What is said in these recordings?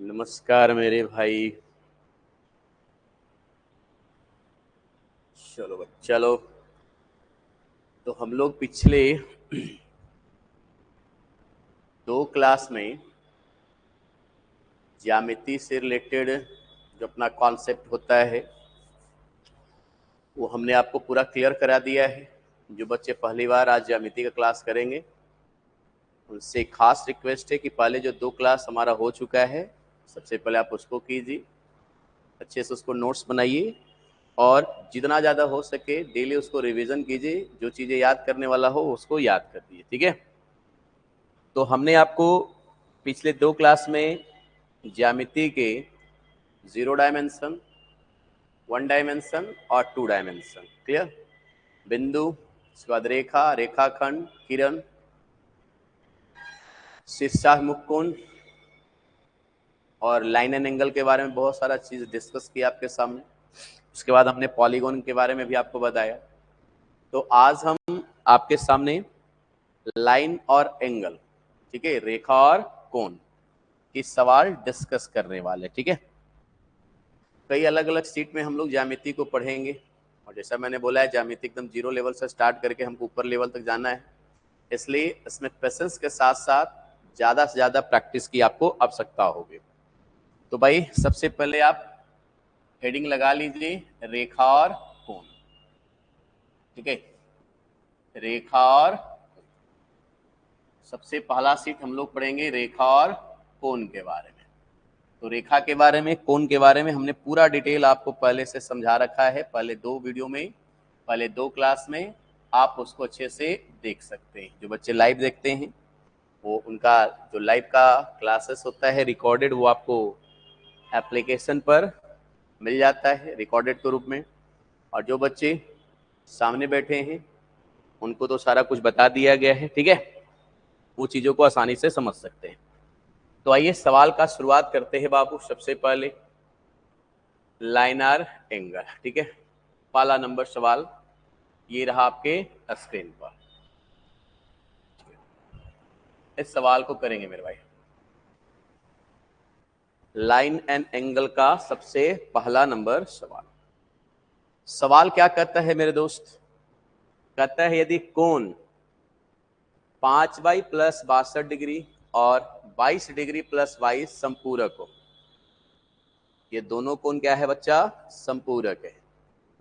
नमस्कार मेरे भाई। चलो भाई चलो। तो हम लोग पिछले 2 क्लास में ज्यामिति से रिलेटेड जो अपना कॉन्सेप्ट होता है वो हमने आपको पूरा क्लियर करा दिया है। जो बच्चे पहली बार आज ज्यामिति का क्लास करेंगे उनसे खास रिक्वेस्ट है कि पहले जो 2 क्लास हमारा हो चुका है सबसे पहले आप उसको कीजिए, अच्छे से उसको नोट्स बनाइए और जितना ज़्यादा हो सके डेली उसको रिवीजन कीजिए। जो चीज़ें याद करने वाला हो उसको याद कर दीजिए, ठीक है। तो हमने आपको पिछले 2 क्लास में ज्यामिति के 0 डायमेंशन, 1 डायमेंशन और 2 डायमेंशन क्लियर, बिंदु, उसके बाद रेखा, रेखाखंड, किरण, शीर्षाभिमुख कोण और लाइन एंड एंगल के बारे में बहुत सारा चीज़ डिस्कस किया आपके सामने। उसके बाद हमने पॉलीगॉन के बारे में भी आपको बताया। तो आज हम आपके सामने लाइन और एंगल, ठीक है, रेखा और कोण की सवाल डिस्कस करने वाले, ठीक है। कई अलग अलग सीट में हम लोग ज्यामिति को पढ़ेंगे और जैसा मैंने बोला है ज्यामिति एकदम 0 लेवल से स्टार्ट करके हमको ऊपर लेवल तक जाना है, इसलिए इसमें पेशेंस के साथ साथ ज़्यादा से ज़्यादा प्रैक्टिस की आपको आवश्यकता होगी। तो भाई सबसे पहले आप हेडिंग लगा लीजिए रेखा और कोण, ठीक है। रेखा और सबसे पहला सीट हम लोग पढ़ेंगे रेखा और कोण के बारे में। तो रेखा के बारे में, कोण के बारे में हमने पूरा डिटेल आपको पहले से समझा रखा है, पहले 2 वीडियो में, पहले 2 क्लास में। आप उसको अच्छे से देख सकते हैं। जो बच्चे लाइव देखते हैं वो उनका जो लाइव का क्लासेस होता है रिकॉर्डेड, वो आपको एप्लीकेशन पर मिल जाता है रिकॉर्डेड के रूप में। और जो बच्चे सामने बैठे हैं उनको तो सारा कुछ बता दिया गया है, ठीक है, वो चीज़ों को आसानी से समझ सकते हैं। तो आइए सवाल का शुरुआत करते हैं बाबू। सबसे पहले लाइनर एंगल, ठीक है। पहला नंबर सवाल ये रहा आपके स्क्रीन पर। इस सवाल को करेंगे मेरे भाई। लाइन एंड एंगल का सबसे पहला नंबर सवाल। सवाल क्या कहता है मेरे दोस्त? कहता है यदि कोण 5y + 62 डिग्री और 22 डिग्री + 22 संपूरक हो। ये दोनों कोण क्या है बच्चा? संपूरक है।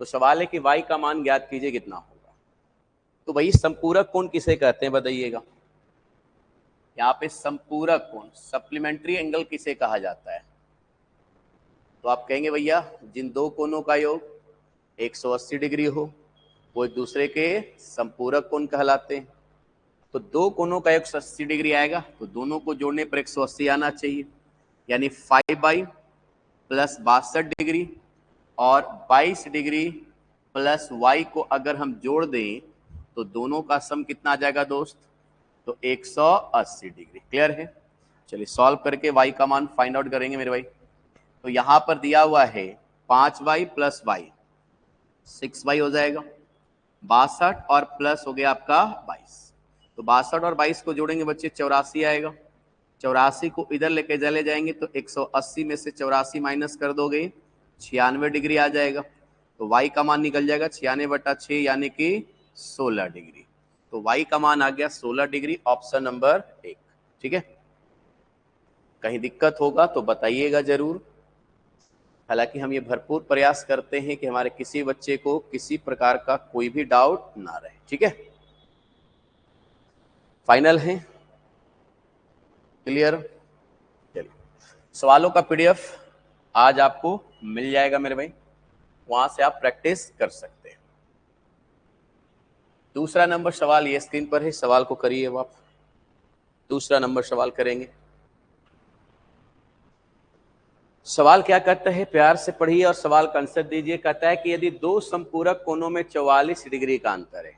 तो सवाल है कि y का मान ज्ञात कीजिए कितना होगा। तो भाई संपूरक कोण किसे कहते हैं बताइएगा। यहाँ पे संपूरक कोण, सप्लीमेंट्री एंगल किसे कहा जाता है? तो आप कहेंगे भैया जिन 2 कोणों का योग 180 डिग्री हो वो एक दूसरे के संपूरक कोण कहलाते हैं। तो 2 कोणों का 180 डिग्री आएगा तो दोनों को जोड़ने पर 180 आना चाहिए, यानी 5y + 62 डिग्री और 22 डिग्री + y को अगर हम जोड़ दें तो दोनों का सम कितना आ जाएगा दोस्त? तो 180 डिग्री। क्लियर है? चलिए सॉल्व करके y का मान फाइंड आउट करेंगे मेरे भाई। तो यहां पर दिया हुआ है 5y + y 6y हो जाएगा, 62 और प्लस हो गया आपका 22। तो 62 और 22 को जोड़ेंगे बच्चे 84 आएगा। 84 को इधर लेके चले जाएंगे तो 180 में से 84 माइनस कर दोगे 96 डिग्री आ जाएगा। तो y का मान निकल जाएगा 96/6 यानी कि 16 डिग्री। तो y का मान आ गया 16 डिग्री, ऑप्शन नंबर 1, ठीक है। कहीं दिक्कत होगा तो बताइएगा जरूर। हालांकि हम ये भरपूर प्रयास करते हैं कि हमारे किसी बच्चे को किसी प्रकार का कोई भी डाउट ना रहे, ठीक है। फाइनल है? क्लियर? चलिए सवालों का पीडीएफ आज आपको मिल जाएगा मेरे भाई, वहां से आप प्रैक्टिस कर सकते हैं। दूसरा नंबर सवाल ये स्क्रीन पर है, सवाल को करिए आप। दूसरा नंबर सवाल करेंगे। सवाल क्या कहता है, प्यार से पढ़िए और सवाल का आंसर दीजिए। कहता है कि यदि 2 संपूरक कोणों में 44 डिग्री का अंतर है,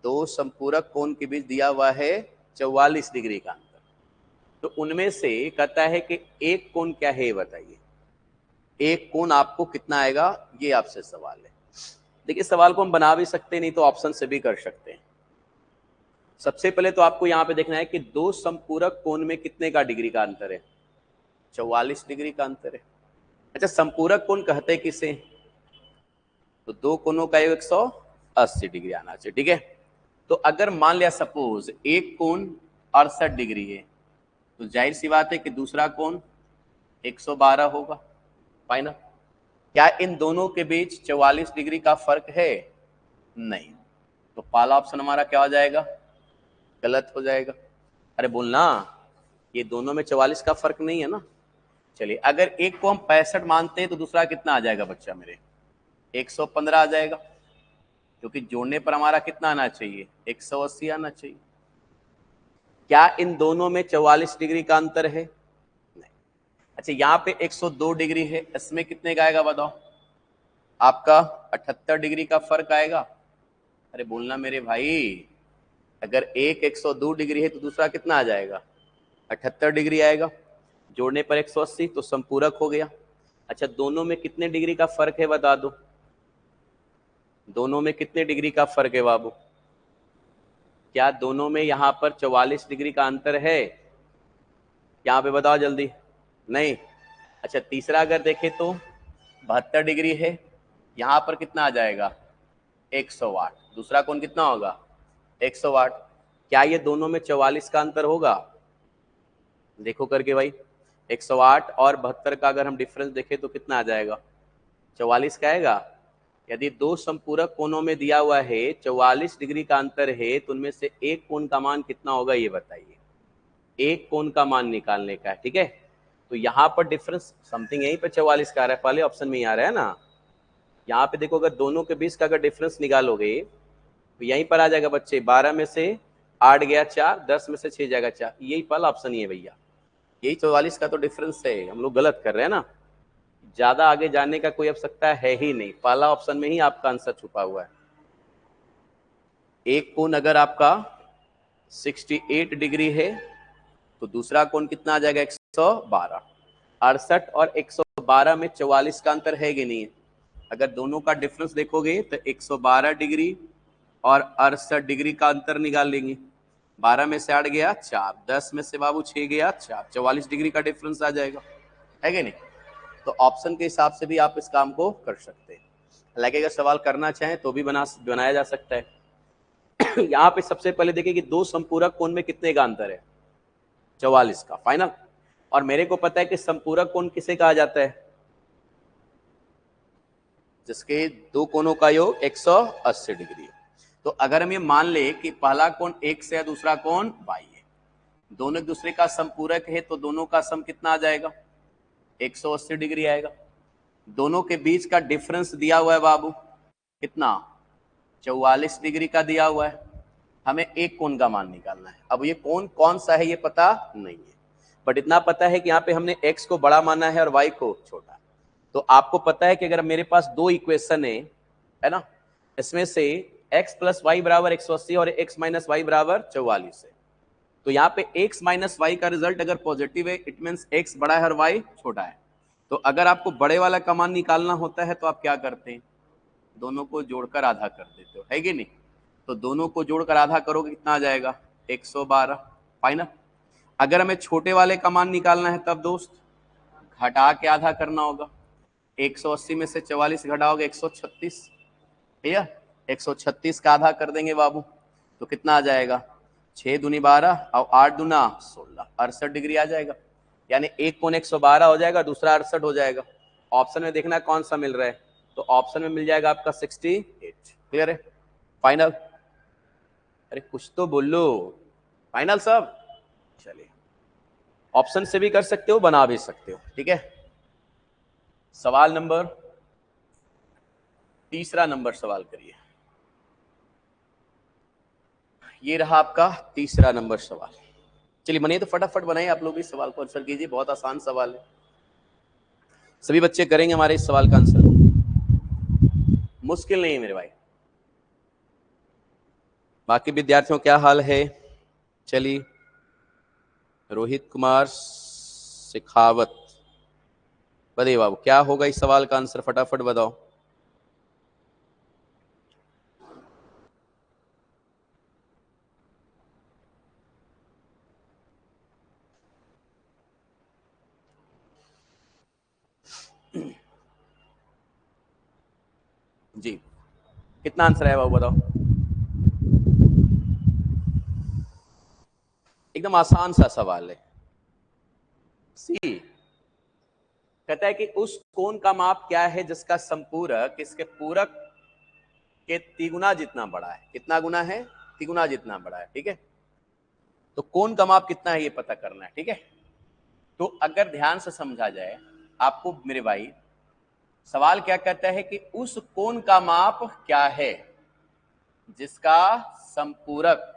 2 संपूरक कोण के बीच दिया हुआ है 44 डिग्री का अंतर, तो उनमें से कहता है कि एक कोण क्या है बताइए। एक कोण आपको कितना आएगा, ये आपसे सवाल है। देखिए सवाल को हम बना भी सकते हैं, नहीं तो ऑप्शन से भी कर सकते हैं। सबसे पहले तो आपको यहां पे देखना है कि 2 संपूरक कोण में कितने का डिग्री का अंतर है। 44 डिग्री का अंतर है। अच्छा, संपूरक कोण कहते किसे? तो दो कोणों का योग 180 डिग्री आना चाहिए, ठीक है। तो अगर मान लिया सपोज एक कोण 68 डिग्री है, तो जाहिर सी बात है कि दूसरा कोण 112 होगा, फाइनल। क्या इन दोनों के बीच 44 डिग्री का फर्क है? नहीं। तो पहला ऑप्शन हमारा क्या हो जाएगा? गलत हो जाएगा। अरे बोलना, ये दोनों में 44 का फर्क नहीं है ना। चलिए, अगर एक को हम 65 मानते हैं तो दूसरा कितना आ जाएगा बच्चा मेरे? 115 आ जाएगा, क्योंकि जोड़ने पर हमारा कितना आना चाहिए? 180 आना चाहिए। क्या इन दोनों में 44 डिग्री का अंतर है? नहीं। अच्छा, यहाँ पे 102 डिग्री है, इसमें कितने का आएगा बताओ? आपका 78 डिग्री का फर्क आएगा। अरे बोलना मेरे भाई, अगर एक 102 डिग्री है तो दूसरा कितना आ जाएगा? 78 डिग्री आएगा। जोड़ने पर 180, तो संपूरक हो गया। अच्छा, दोनों में कितने डिग्री का फर्क है बता दो? दोनों में कितने डिग्री का फर्क है बाबू? क्या दोनों में यहां पर 44 डिग्री का अंतर है? यहां पे बताओ जल्दी। नहीं। अच्छा, तीसरा अगर देखें तो 72 डिग्री है, यहां पर कितना आ जाएगा? 108। दूसरा कोण कितना होगा? 108। क्या ये दोनों में 44 का अंतर होगा? देखो करके भाई, 108 और 72 का अगर हम डिफरेंस देखें तो कितना आ जाएगा? 44 का आएगा। यदि दो संपूरक कोणों में दिया हुआ है 44 डिग्री का अंतर है, तो उनमें से एक कोण का मान कितना होगा ये बताइए। एक कोण का मान निकालने का है, ठीक है। तो यहाँ पर डिफरेंस समथिंग यहीं पर 44 का आ रहा है, पहले ऑप्शन में ही आ रहा है ना। यहाँ पे देखो, अगर दोनों के बीच का अगर डिफरेंस निकालोगे तो यहीं पर आ जाएगा बच्चे, 12 में से 8 गया 4, 10 में से 6 जाएगा 4, यही पहला ऑप्शन ही है भैया। यही 44 का तो डिफरेंस है, हम लोग गलत कर रहे हैं ना। ज्यादा आगे जाने का कोई आवश्यकता है ही नहीं, पहला ऑप्शन में ही आपका आंसर छुपा हुआ है। एक कोण अगर आपका 68 डिग्री है तो दूसरा कोण कितना आ जाएगा? 112। 68 और 112 में 44 का अंतर है कि नहीं है? अगर दोनों का डिफरेंस देखोगे तो 112 डिग्री और 68 डिग्री का अंतर निकाल लेंगे। 12 में से 8 गया 4, 10 में से बाबू 6 गया 4, 44 डिग्री का डिफरेंस आ जाएगा, है कि नहीं? तो ऑप्शन के हिसाब से भी आप इस काम को कर सकते हैं। हालांकि अगर सवाल करना चाहें तो भी बनाया जा सकता है। यहाँ पे सबसे पहले देखिए कि दो संपूरक कोण में कितने का अंतर है? 44 का, फाइनल। और मेरे को पता है कि संपूरक कोण किसे कहा जाता है? जिसके दो कोणों का योग 180 डिग्री है। तो अगर हम ये मान ले कि पहला कोण x है, दूसरा कोण y है, दोनों एक दूसरे का संपूरक है, तो दोनों का सम कितना आ जाएगा? 180 डिग्री आएगा। दोनों के बीच का डिफरेंस दिया हुआ है बाबू, कितना? 44 डिग्री का दिया हुआ है। हमें एक कोण का मान निकालना है। अब ये कोण कौन सा है ये पता नहीं है, बट इतना पता है कि यहाँ पे हमने x को बड़ा माना है और y को छोटा। तो आपको पता है कि अगर मेरे पास दो इक्वेशन है ना, इसमें से x प्लस वाई बराबर 180 और x माइनस वाई बराबर 44 है, तो यहाँ पे x माइनस वाई का रिजल्ट अगर पॉजिटिव है, इट मीन्स x बड़ा है और y छोटा है। तो अगर आपको बड़े वाला का मान निकालना होता है तो आप क्या करते हैं? दोनों को जोड़कर आधा कर देते हो, है कि नहीं? तो दोनों को जोड़कर आधा करोगे कितना आ जाएगा? 112, फाइनल। अगर हमें छोटे वाले का मान निकालना है तब दोस्त घटा के आधा करना होगा। 180 में से 44 घटाओगे 136, भैया 136 का आधा कर देंगे बाबू, तो कितना आ जाएगा? 6 दूनी 12 और 8 दूना 16, 68 डिग्री आ जाएगा। यानी एक कोण 112 हो जाएगा, दूसरा 68 हो जाएगा। ऑप्शन में देखना कौन सा मिल रहा है, तो ऑप्शन में मिल जाएगा आपका 68। क्लियर है? फाइनल? अरे कुछ तो बोलो, फाइनल सब। चलिए, ऑप्शन से भी कर सकते हो, बना भी सकते हो, ठीक है। सवाल नंबर तीसरा नंबर सवाल करिए। ये रहा आपका तीसरा नंबर सवाल। चलिए बनिए, तो फटाफट बनाइए, आप लोग भी सवाल को आंसर कीजिए, बहुत आसान सवाल है, सभी बच्चे करेंगे हमारे इस सवाल का आंसर, मुश्किल नहीं है मेरे भाई। बाकी विद्यार्थियों क्या हाल है? चलिए, रोहित कुमार शेखावत, बताइए बाबू क्या होगा इस सवाल का आंसर, फटाफट बताओ। जी, कितना आंसर है बाबू बताओ? एकदम आसान सा सवाल है। सी कहता है कि उस कोण का माप क्या है जिसका संपूरक इसके पूरक के तिगुना जितना बड़ा है। कितना गुना है? तिगुना जितना बड़ा है। ठीक है, तो कोण का माप कितना है ये पता करना है। ठीक है, तो अगर ध्यान से समझा जाए आपको मेरे भाई, सवाल क्या कहता है कि उस कोण का माप क्या है जिसका संपूरक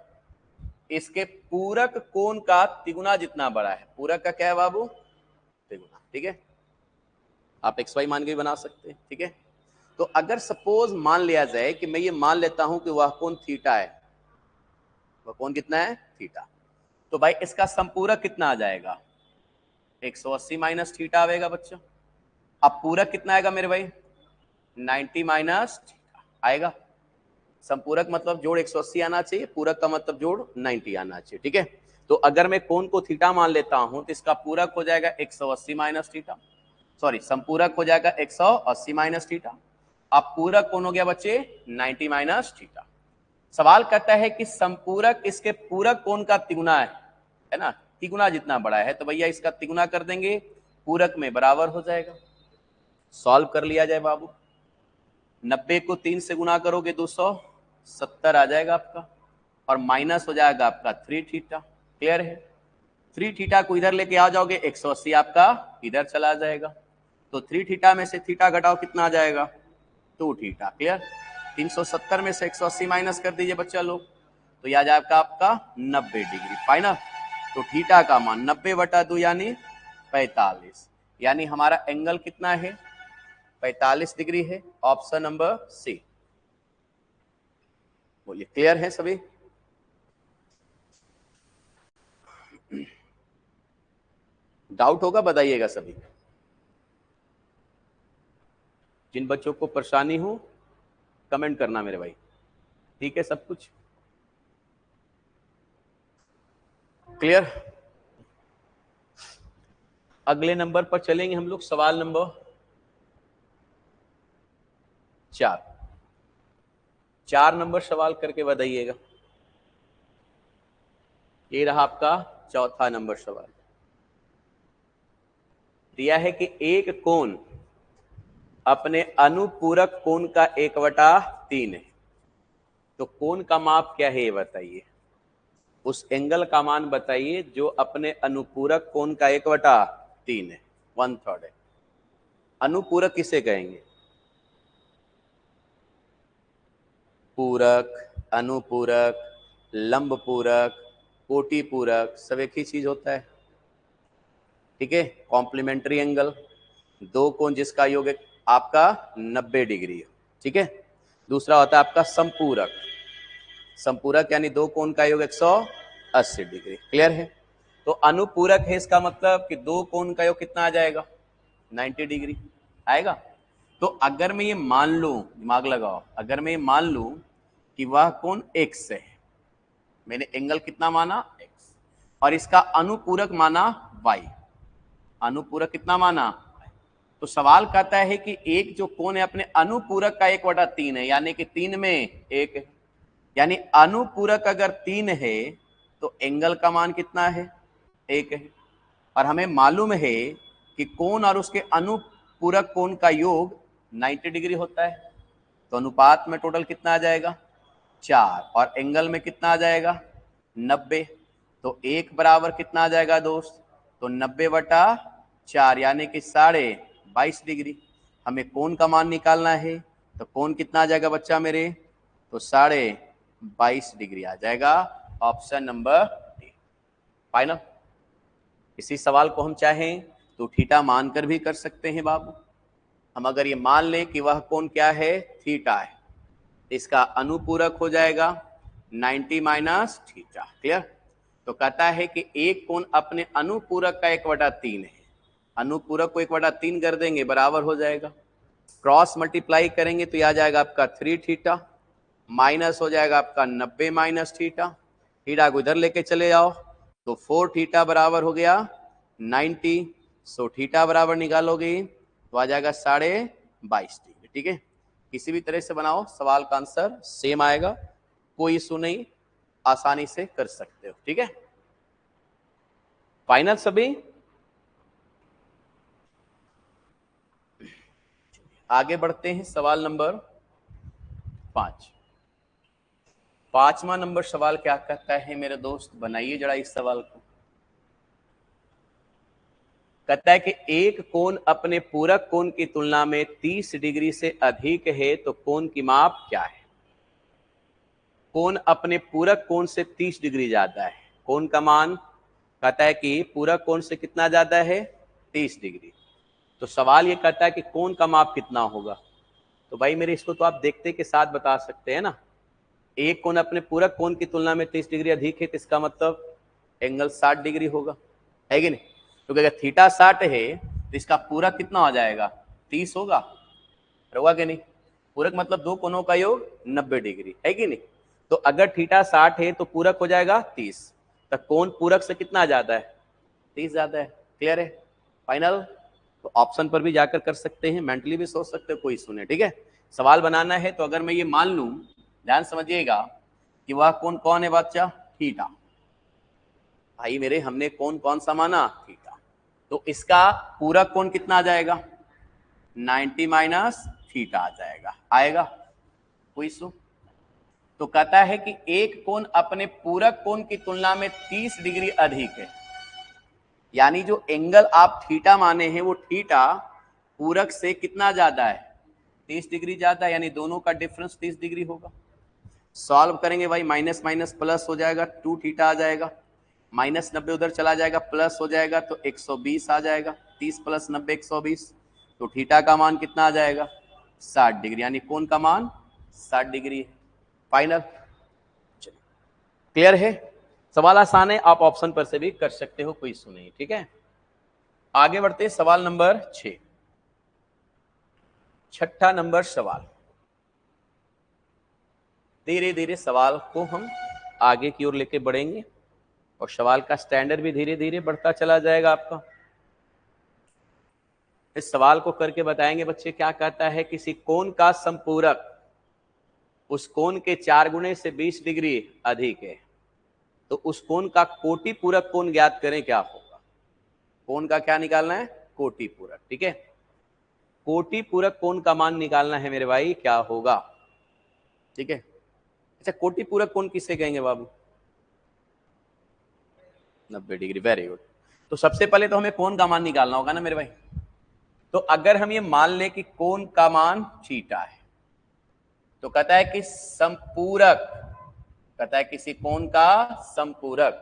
इसके पूरक कोण का तिगुना जितना बड़ा है। पूरक का क्या है बाबू? तिगुना। ठीक है, आप एक्स वाई मान के भी बना सकते हैं। ठीक है, तो अगर सपोज मान लिया जाए कि मैं ये मान लेता हूं कि वह कोण थीटा है, वह कोण कितना है? थीटा। तो भाई इसका संपूरक कितना आ जाएगा? 180 माइनस थीटा आएगा बच्चों। अब पूरक कितना आएगा मेरे भाई? 90 माइनस थीटा आएगा। संपूरक मतलब जोड़ 180 आना चाहिए, पूरक का मतलब जोड़ 90 आना चाहिए। ठीक है, तो अगर मैं कोण को थीटा मान लेता हूं तो इसका पूरक हो जाएगा 180 माइनस थीटा, सॉरी संपूरक हो जाएगा 180 माइनस थीटा। अब पूरक कौन हो गया बच्चे? 90 माइनस थीटा। सवाल कहता है कि संपूरक इसके पूरक कोण का तिगुना है ना, तिगुना जितना बड़ा है, तो भैया इसका तिगुना कर देंगे, पूरक में बराबर हो जाएगा। सॉल्व कर लिया जाए बाबू। 90 को 3 से गुना करोगे 270 आ जाएगा आपका, और माइनस हो जाएगा आपका 3 थीटा। क्लियर है? 3 थीटा को इधर लेके आ जाओगे, 180 आपका इधर चला जाएगा, तो 3 थीटा में से थीटा घटाओ, कितना आ जाएगा? 2 थीटा। क्लियर? 370 में से 180 माइनस कर दीजिए बच्चा लोग, तो यह आ जाएगा आपका 90 डिग्री। फाइनल। तो थीटा का मान 90/2 यानी 45, यानी हमारा एंगल कितना है? 45 डिग्री है। Option number C. बोलिए, क्लियर है सभी? डाउट होगा बताइएगा सभी। जिन बच्चों को परेशानी हो कमेंट करना मेरे भाई। ठीक है, सब कुछ क्लियर? अगले नंबर पर चलेंगे हम लोग, सवाल नंबर 4 नंबर सवाल करके बताइएगा। ये रहा आपका चौथा नंबर सवाल। दिया है कि एक कोण अपने अनुपूरक कोण का 1/3 है, तो कोण का माप क्या है ये बताइए। उस एंगल का मान बताइए जो अपने अनुपूरक कोण का 1/3 है, 1/3 है। अनुपूरक किसे कहेंगे? पूरक, अनुपूरक, लंब पूरक, कोटि पूरक, सब एक ही चीज होता है। ठीक है, कॉम्प्लीमेंट्री एंगल, दो कोण जिसका योग आपका 90 डिग्री है। ठीक है, दूसरा होता है आपका संपूरक। संपूरक यानी दो कोण का योग 180 डिग्री। क्लियर है? तो अनुपूरक है, इसका मतलब कि दो कोण का योग कितना आ जाएगा? 90 डिग्री आएगा। तो अगर मैं ये मान लूं, दिमाग लगाओ, अगर मैं ये मान लूं कि वह कोण x है, मैंने एंगल कितना माना? x, और इसका अनुपूरक माना y। अनुपूरक कितना माना? तो सवाल कहता है कि एक जो कोण है अपने अनुपूरक का 1/3 है, यानी कि 3 में 1 है, यानी अनुपूरक अगर 3 है तो एंगल का मान कितना है? 1 है। और हमें मालूम है कि कोण और उसके अनुपूरक कोण का योग 90 डिग्री होता है, तो अनुपात में टोटल कितना आ जाएगा? 4, और एंगल में कितना आ जाएगा? 90। तो 1 बराबर कितना आ जाएगा दोस्त? तो 90/4 यानी कि 22.5 डिग्री। हमें कोण का मान निकालना है, तो कोण कितना आ जाएगा बच्चा मेरे? तो 22.5 डिग्री आ जाएगा। Option number D final. इसी सवाल को हम चाहें तो थीटा मानकर भी कर सकते हैं बाबू। हम अगर ये मान लें कि वह कोण क्या है? थीटा है, इसका अनुपूरक हो जाएगा 90 माइनस थीटा। क्लियर? तो कहता है कि एक कोण अपने अनुपूरक का 1/3 है, अनुपूरक को 1/3 कर देंगे, बराबर हो जाएगा। क्रॉस मल्टीप्लाई करेंगे तो यह आ जाएगा आपका 3 थीटा, माइनस हो जाएगा आपका 90 माइनस थीटा। थीटा को इधर लेके चले जाओ तो 4 थीटा बराबर हो गया 90। सो थीटा बराबर निकालोगे तो आ जाएगा 22.5 डिग्री। ठीक है, किसी भी तरह से बनाओ, सवाल का आंसर सेम आएगा, कोई इशू नहीं, आसानी से कर सकते हो। ठीक है, फाइनल सभी। आगे बढ़ते हैं, सवाल नंबर 5। 5वां नंबर सवाल क्या कहता है मेरे दोस्त, बनाइए जरा इस सवाल को। कहता है कि एक कोण अपने पूरक कोण की तुलना में 30 डिग्री से अधिक है तो कोण की माप क्या है। कोण अपने पूरक कोण से 30 डिग्री ज्यादा है, कोण का मान कहता है कि पूरक कोण से कितना ज्यादा है, 30 डिग्री। तो सवाल ये कहता है कि कोण का माप कितना होगा। तो भाई मेरे इसको तो आप देखते के साथ बता सकते हैं ना। एक कोण अपने पूरक कोण की तुलना में 30 डिग्री अधिक है तो इसका मतलब एंगल 60 डिग्री होगा, है कि नहीं। क्योंकि अगर थीटा 60 है तो इसका पूरक कितना हो जाएगा, 30 होगा कि नहीं। पूरक मतलब दो कोणों का योग 90 डिग्री, है कि नहीं। तो अगर थीटा 60 है तो पूरक हो जाएगा 30, तो कोण पूरक से कितना ज्यादा है, 30 ज्यादा है। क्लियर है, फाइनल। तो ऑप्शन पर भी जाकर कर सकते हैं, मेंटली भी सोच सकते हो, कोई सुने। ठीक है, सवाल बनाना है तो अगर मैं ये मान लूं, ध्यान समझिएगा कि वह कोण कौन है बच्चा, थीटा। भाई मेरे हमने कोण कौन सा माना, थीटा। तो इसका पूरक कोण कितना आ जाएगा, 90 माइनस थीटा आ जाएगा, आएगा कोई इशू। तो कहता है कि एक कोण अपने पूरक कोण की तुलना में 30 डिग्री अधिक है, यानी जो एंगल आप थीटा माने हैं वो थीटा पूरक से कितना ज्यादा है, 30 डिग्री ज्यादा, यानी दोनों का डिफरेंस 30 डिग्री होगा। सॉल्व करेंगे भाई, माइनस माइनस प्लस हो जाएगा, 2 थीटा आ जाएगा, माइनस 90 उधर चला जाएगा, प्लस हो जाएगा तो 120 आ जाएगा, 30 प्लस 90 120। तो थीटा का मान कितना आ जाएगा, 60 डिग्री, यानी कोण का मान 60 डिग्री है। फाइनल, क्लियर है। सवाल आसान है, आप ऑप्शन पर से भी कर सकते हो, कोई इशू नहीं। ठीक है, आगे बढ़ते हैं, सवाल नंबर 6। छठा नंबर सवाल। धीरे धीरे सवाल को हम आगे की ओर लेके बढ़ेंगे और सवाल का स्टैंडर्ड भी धीरे धीरे बढ़ता चला जाएगा आपका। इस सवाल को करके बताएंगे बच्चे, क्या कहता है, किसी कोण का संपूरक उस कोण के 4 गुने से 20 डिग्री अधिक है तो उस कोण का कोटि पूरक कोण ज्ञात करें, क्या होगा। कोण का क्या निकालना है, कोटि पूरक। ठीक है, कोटि पूरक कोण का मान निकालना है मेरे भाई, क्या होगा। ठीक है, अच्छा कोटि पूरक कोण किसे कहेंगे बाबू, 90 डिग्री, वेरी गुड। तो सबसे पहले तो हमें कोण का मान निकालना होगा ना मेरे भाई। तो अगर हम ये मान लें कि कोण का मान थीटा है तो कहता है कि संपूरक, कहता है किसी कोण का संपूरक,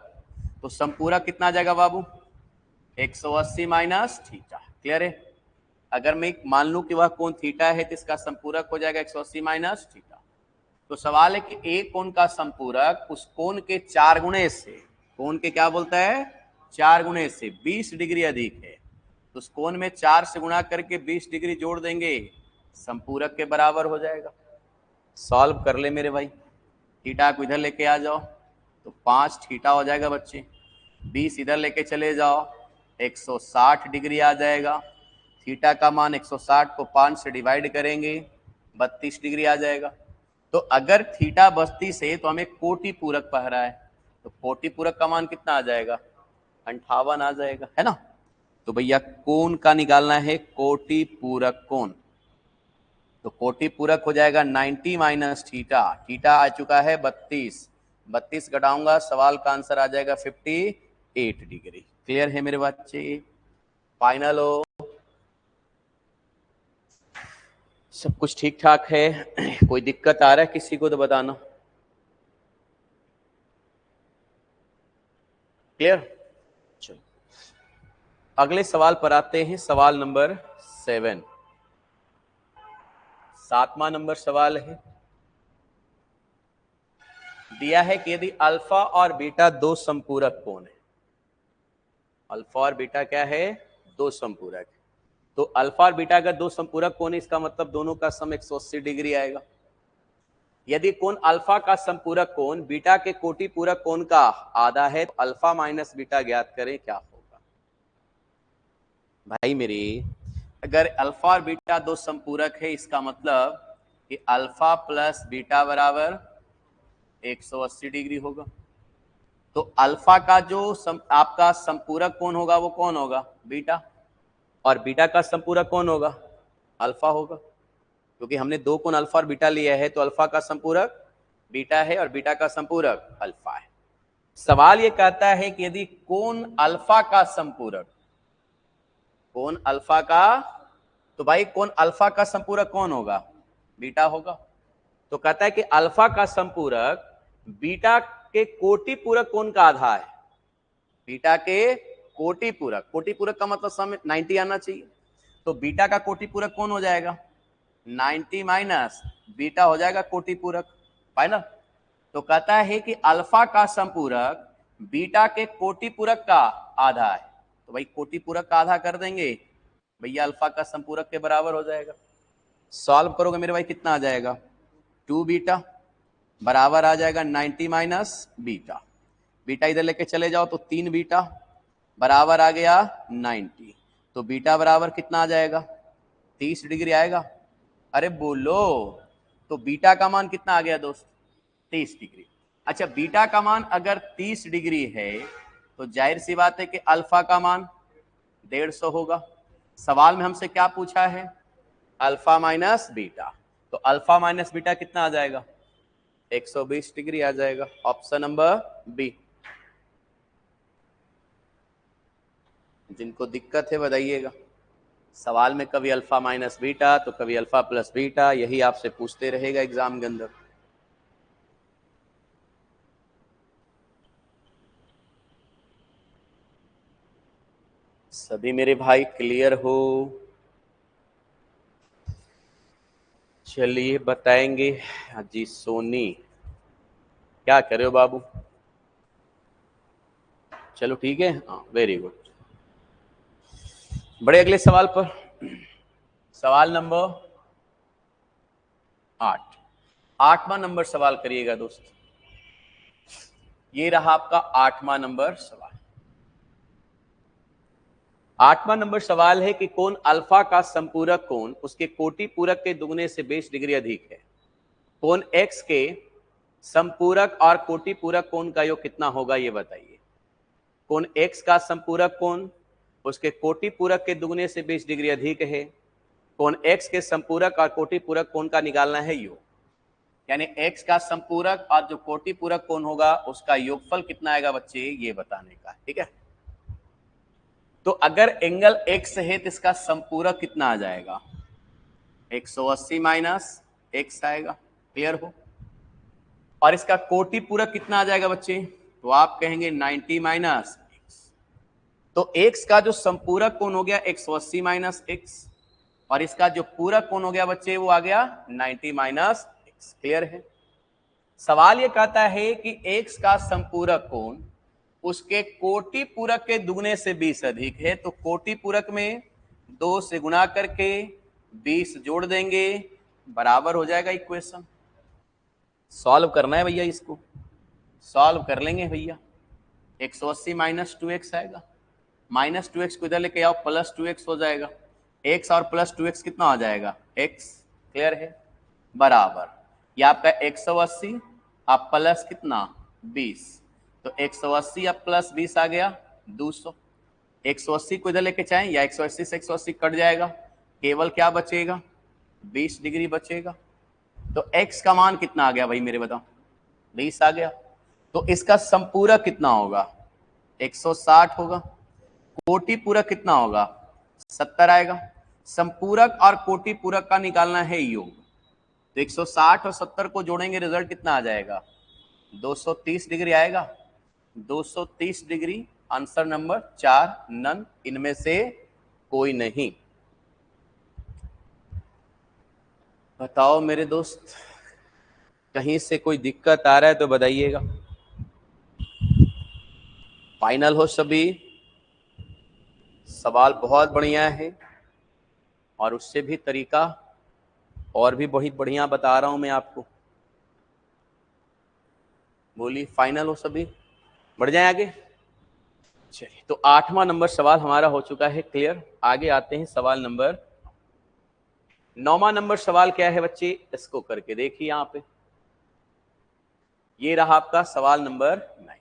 तो संपूरक कितना आ जाएगा बाबू, 180 माइनस थीटा। क्लियर है, अगर मैं मान लूं कि वह कोण थीटा है तो इसका संपूरक हो जाएगा 180 माइनस थीटा। तो सवाल है कि एक कोण का संपूरक उस कोण के 4 गुणे से, कोण के क्या बोलता है, 4 गुणे से 20 डिग्री अधिक है तो उस कोण में 4 से गुणा करके 20 डिग्री जोड़ देंगे, संपूरक के बराबर हो जाएगा। सॉल्व कर ले मेरे भाई, थीटा को इधर लेके आ जाओ तो 5 थीटा हो जाएगा बच्चे, 20 इधर लेके चले जाओ 160 डिग्री आ जाएगा। थीटा का मान 160 को 5 से डिवाइड करेंगे 32 डिग्री आ जाएगा। तो अगर थीटा 32 है तो हमें कोटि पूरक पढ़ रहा है, तो कोटि पूरक का मान कितना आ जाएगा, 58 आ जाएगा, है ना। तो भैया कोण का निकालना है, कोटि पूरक कोण। तो कोटि पूरक हो जाएगा 90 माइनस थीटा, थीटा आ चुका है 32, 32 घटाऊंगा, सवाल का आंसर आ जाएगा 58 डिग्री। क्लियर है मेरे बच्चे, फाइनल हो, सब कुछ ठीक ठाक है, कोई दिक्कत आ रहा है किसी को तो बताना। क्लियर, चलो अगले सवाल पर आते हैं, सवाल नंबर 7। 7वां नंबर सवाल है, दिया है कि यदि अल्फा और बीटा दो संपूरक कोण है, अल्फा और बीटा क्या है, दो संपूरक है, तो अल्फा और बीटा का दो संपूरक कोण है, इसका मतलब दोनों का सम 180 डिग्री आएगा। यदि कोण अल्फा का संपूरक कोण बीटा के कोटि पूरक कोण का आधा है तो अल्फा माइनस बीटा ज्ञात करें, क्या होगा। भाई मेरी, अगर अल्फा और बीटा दो संपूरक है इसका मतलब कि अल्फा प्लस बीटा बराबर 180 डिग्री होगा। तो अल्फा का जो आपका संपूरक कोण होगा वो कौन होगा? बीटा। और बीटा का संपूरक कौन होगा? अल्फा होगा, क्योंकि हमने दो कोण अल्फा और बीटा लिया है, तो अल्फा का संपूरक बीटा है और बीटा का संपूरक अल्फा है। सवाल ये कहता है कि यदि कोण अल्फा का संपूरक, कोण अल्फा का, तो भाई कोण अल्फा का संपूरक कौन होगा? बीटा होगा। तो कहता है कि अल्फा का संपूरक बीटा के कोटि पूरक कोण का आधा है। बीटा के कोटि पूरक, कोटि पूरक का मतलब सम 90 आना चाहिए। तो बीटा का कोटि पूरक कौन हो जाएगा? 90 माइनस बीटा हो जाएगा कोटि पूरक, फाइनल। तो कहता है कि अल्फा का संपूरक बीटा के कोटि पूरक का आधा है। तो भाई कोटि पूरक का आधा कर देंगे, भैया अल्फा का संपूरक के बराबर हो जाएगा। सॉल्व करोगे मेरे भाई, कितना आ जाएगा? 2 बीटा बराबर आ जाएगा 90 माइनस बीटा। बीटा इधर लेके चले जाओ तो 3 बीटा बराबर आ गया 90। तो बीटा बराबर कितना आ जाएगा? 30 डिग्री आएगा। अरे बोलो, तो बीटा का मान कितना आ गया दोस्त? 30 डिग्री। अच्छा, बीटा का मान अगर 30 डिग्री है तो जाहिर सी बात है कि अल्फा का मान 150 होगा। सवाल में हमसे क्या पूछा है? Alpha minus beta. तो अल्फा माइनस बीटा कितना आ जाएगा? 120 डिग्री आ जाएगा। Option number B. जिनको दिक्कत है बताइएगा। सवाल में कभी अल्फा माइनस बीटा तो कभी अल्फा प्लस बीटा, यही आपसे पूछते रहेगा एग्जाम के अंदर। सभी मेरे भाई क्लियर हो? चलिए बताएंगे। जी सोनी, क्या कर रहे हो बाबू? चलो ठीक है, हाँ वेरी गुड। बड़े अगले सवाल पर। सवाल नंबर 8, 8वां नंबर सवाल करिएगा दोस्त। ये रहा आपका 8वां नंबर सवाल। 8वां नंबर सवाल है कि कोण अल्फा का संपूरक कोण उसके कोटि पूरक के दुगने से 20 डिग्री अधिक है। कोण एक्स के संपूरक और कोटि पूरक कोण का योग कितना होगा, ये बताइए। कोण एक्स का संपूरक कोण उसके कोटि पूरक के दुगने से 20 डिग्री अधिक है। कोण एक्स के संपूरक और कोटि पूरक कोण का निकालना है योग, यानी एक्स का संपूरक और जो कोटि पूरक कोण होगा उसका योगफल कितना आएगा बच्चे, ये बताने का। ठीक है, तो अगर एंगल एक्स है तो इसका संपूरक कितना आ जाएगा? 180 माइनस एक्स आएगा। क्लियर हो? और इसका कोटि पूरक कितना आ जाएगा बच्चे? तो आप कहेंगे 90 माइनस एक्स। तो एक्स का जो संपूरक कोण हो गया 180 माइनस एक्स, और इसका जो पूरक कोण हो गया बच्चे वो आ गया 90 माइनस एक्स। क्लियर है? सवाल ये कहता है कि एक्स का संपूरक कोण उसके कोटि पूरक के दुगने से 20 अधिक है। तो कोटि पूरक में 2 से गुणा करके 20 जोड़ देंगे, बराबर हो जाएगा इक्वेशन। सॉल्व करना है भैया, इसको सॉल्व कर लेंगे भैया। 180 माइनस 2x आएगा, माइनस 2x को इधर लेके आओ, प्लस 2x हो जाएगा। x और प्लस 2x कितना आ जाएगा? x। क्लियर है? बराबर ये आपका 180 आप प्लस कितना 20, तो 180 अब प्लस 20 आ गया 200। 180 को इधर लेके चाहें या 180 से 180 कट जाएगा, केवल क्या बचेगा? 20 डिग्री बचेगा। तो x का मान कितना आ गया भाई मेरे बताओ? 20 आ गया। तो इसका संपूरक कितना होगा? 160 होगा। कोटि पूरक कितना होगा? 70 आएगा। संपूरक और कोटि पूरक का निकालना है योग, तो 160 और 70 को जोड़ेंगे, रिजल्ट कितना आ जाएगा? 230 डिग्री आएगा। 230 डिग्री आंसर नंबर 4, नन, इनमें से कोई नहीं। बताओ मेरे दोस्त, कहीं से कोई दिक्कत आ रहा है तो बताइएगा। फाइनल हो सभी? सवाल बहुत बढ़िया है और उससे भी तरीका और भी बहुत बढ़िया बता रहा हूं मैं आपको। बोलिए फाइनल हो सभी? बढ़ जाए आगे। चलिए, तो 8वां नंबर सवाल हमारा हो चुका है क्लियर। आगे आते हैं सवाल नंबर 9वां नंबर सवाल क्या है बच्चे, इसको करके देखिए। यहां पे ये रहा आपका सवाल नंबर 9।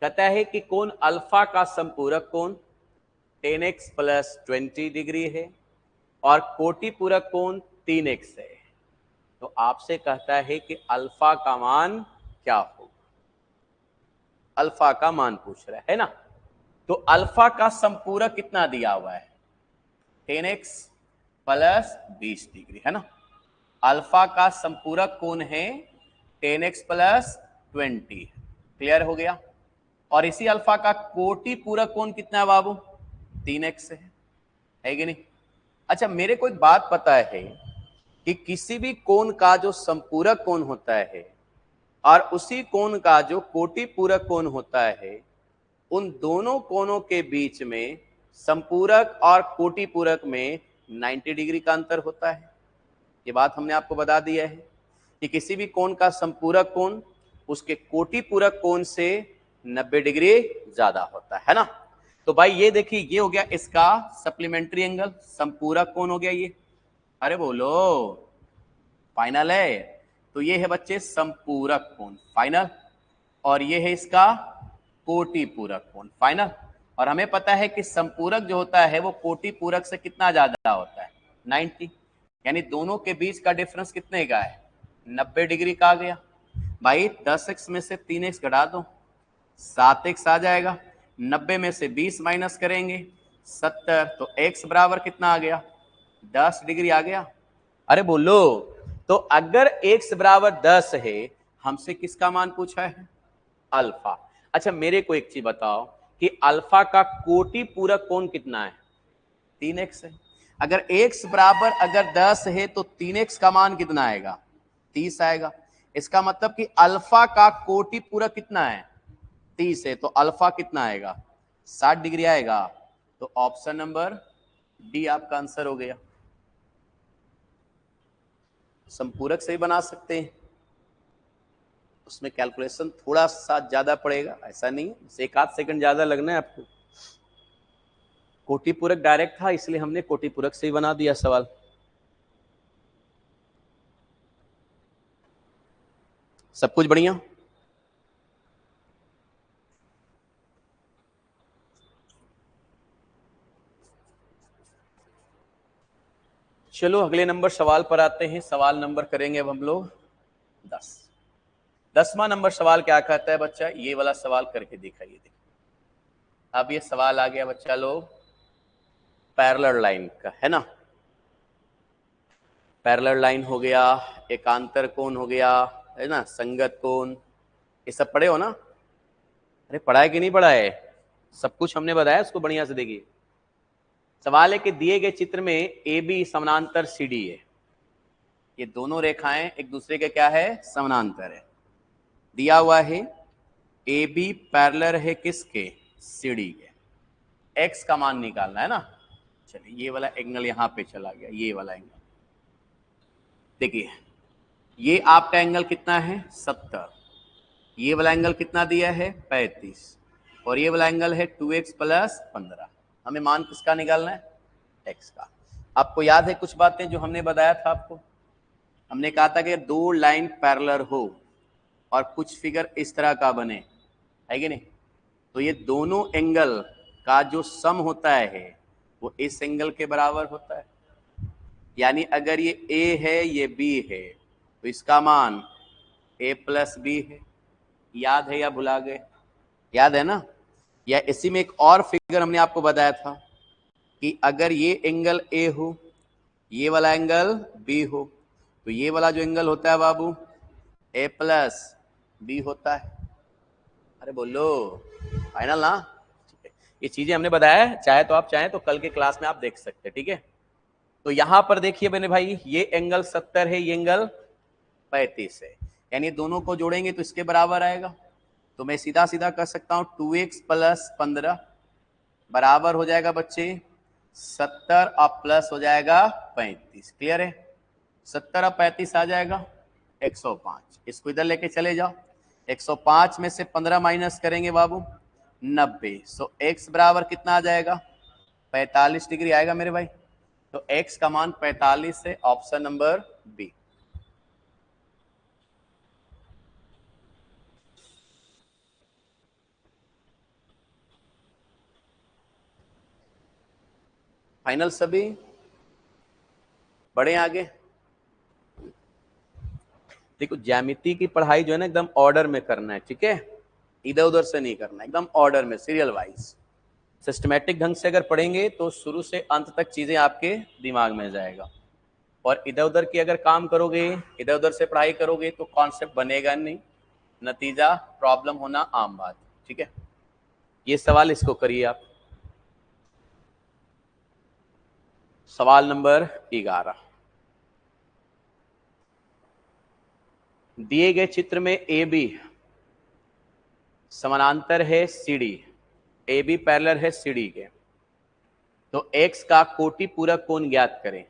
कहता है कि कोण अल्फा का संपूरक कोण 10x प्लस 20 डिग्री है और कोटि पूरक कोण 3x है। तो आपसे कहता है कि अल्फा का मान क्या होगा। अल्फा का मान पूछ रहा है ना। तो अल्फा का संपूरक कितना दिया हुआ है, 10x प्लस 20 डिग्री है ना। अल्फा का संपूरक कोण है 10x प्लस 20। क्लियर हो गया। और इसी अल्फा का कोटि पूरक कोण कितना है बाबू, 3x है कि नहीं। अच्छा, मेरे को एक बात पता है कि किसी भी कोण का जो संपूरक कोण होता है और उसी कोण का जो कोटि पूरक कोण होता है, उन दोनों कोणों के बीच में संपूरक और कोटि पूरक में 90 डिग्री का अंतर होता है। ये बात हमने आपको बता दिया है कि किसी भी कोण का संपूरक कोण उसके कोटि पूरक कोण से 90 डिग्री ज्यादा होता है ना। तो भाई ये देखिए, ये हो गया इसका सप्लीमेंट्री एंगल, संपूरक कोण हो गया ये। अरे बोलो फाइनल है। तो ये है बच्चे संपूरक कोण फाइनल, और ये है इसका कोटि पूरक कोण फाइनल। और हमें पता है कि संपूरक जो होता है वो कोटि पूरक से कितना ज्यादा होता है, 90। यानी दोनों के बीच का डिफरेंस कितने का है, 90 डिग्री का आ गया। भाई 10x में से 3x घटा दो, 7x आ जाएगा। 90 में से 20 माइनस करेंगे 70, तो x बराबर कितना आ गया, 10 डिग्री आ गया। अरे बोलो, तो अगर x बराबर 10 है, हमसे किसका मान पूछा है, अल्फा। अच्छा मेरे को एक चीज बताओ कि अल्फा का कोटि पूरक कोण कितना है, 3x है। अगर x बराबर अगर 10 है तो 3x का मान कितना आएगा, 30 आएगा। इसका मतलब कि अल्फा का कोटि पूरक कितना है, 30 है। तो अल्फा कितना आएगा, 60 डिग्री आएगा। तो ऑप्शन नंबर डी आपका आंसर हो गया। संपूरक से ही बना सकते हैं, उसमें कैलकुलेशन थोड़ा सा ज्यादा पड़ेगा, ऐसा नहीं है, एक आध सेकंड ज्यादा लगना है आपको। कोटि पूरक डायरेक्ट था इसलिए हमने कोटि पूरक से ही बना दिया सवाल। सब कुछ बढ़िया। चलो अगले नंबर सवाल पर आते हैं। सवाल नंबर करेंगे अब हम लोग 10। 10वां नंबर सवाल क्या कहता है बच्चा, ये वाला सवाल करके दिखाइए। देखिए अब ये सवाल आ गया बच्चा लोग पैरेलल लाइन का, है ना। पैरेलल लाइन हो गया, एकांतर कोण हो गया, है ना, संगत कोण, ये सब पढ़े हो ना। अरे पढ़ा है कि नहीं पढ़ा है, सब कुछ हमने बताया, उसको बढ़िया से देखिए। सवाल है कि दिए गए चित्र में ए बी समानांतर सी डी है। ये दोनों रेखाएं एक दूसरे के क्या है, समानांतर है। दिया हुआ है ए बी पैरेलल है किसके, सी डी के। एक्स का मान निकालना है ना। चलिए ये वाला एंगल यहां पे चला गया, ये वाला एंगल देखिए, ये आपका एंगल कितना है 70, ये वाला एंगल कितना दिया है 35, और ये वाला एंगल है 2x प्लस 15। हमें मान किसका निकालना है, x का। आपको याद है कुछ बातें जो हमने बताया था आपको, हमने कहा था कि दो लाइन पैरेलल हो और कुछ फिगर इस तरह का बने, है कि नहीं। तो ये दोनों एंगल का जो सम होता है वो इस एंगल के बराबर होता है। यानी अगर ये a है ये b है तो इसका मान a प्लस बी है। याद है या भुला गए, याद है ना। या इसी में एक और फिगर हमने आपको बताया था कि अगर ये एंगल a हो, ये वाला एंगल b हो, तो ये वाला जो एंगल होता है बाबू a प्लस बी होता है। अरे बोलो फाइनल ना। ठीक है, ये चीजें हमने बताया, चाहे तो आप चाहें तो कल के क्लास में आप देख सकते हैं, ठीक है। तो यहां पर देखिए मैंने भाई, ये एंगल 70 है, ये एंगल 35 है, यानी दोनों को जोड़ेंगे तो इसके बराबर आएगा। तो मैं सीधा सीधा कर सकता हूं 2x प्लस 15 बराबर हो जाएगा बच्चे 70 और प्लस हो जाएगा 35। क्लियर है, 70 और 35 आ जाएगा 105। इसको इधर लेके चले जाओ, 105 में से 15 माइनस करेंगे बाबू 90। सो x बराबर कितना आ जाएगा 45 डिग्री आएगा मेरे भाई। तो x का मान 45 है, ऑप्शन नंबर बी। फाइनल सभी, बढ़े आगे। देखो ज्यामिति की पढ़ाई जो है ना एकदम ऑर्डर में करना है, ठीक है, इधर उधर से नहीं करना, एकदम ऑर्डर में, सीरियल वाइज सिस्टमेटिक ढंग से अगर पढ़ेंगे तो शुरू से अंत तक चीजें आपके दिमाग में जाएगा। और इधर उधर की अगर काम करोगे, इधर उधर से पढ़ाई करोगे तो कॉन्सेप्ट बनेगा नहीं, नतीजा प्रॉब्लम होना आम बात, ठीक है। ये सवाल इसको करिए आप। सवाल नंबर 11, दिए गए चित्र में ए बी समानांतर है C D, A B parallel है सी डी के, तो x का कोटि पूरक कोण ज्ञात करें।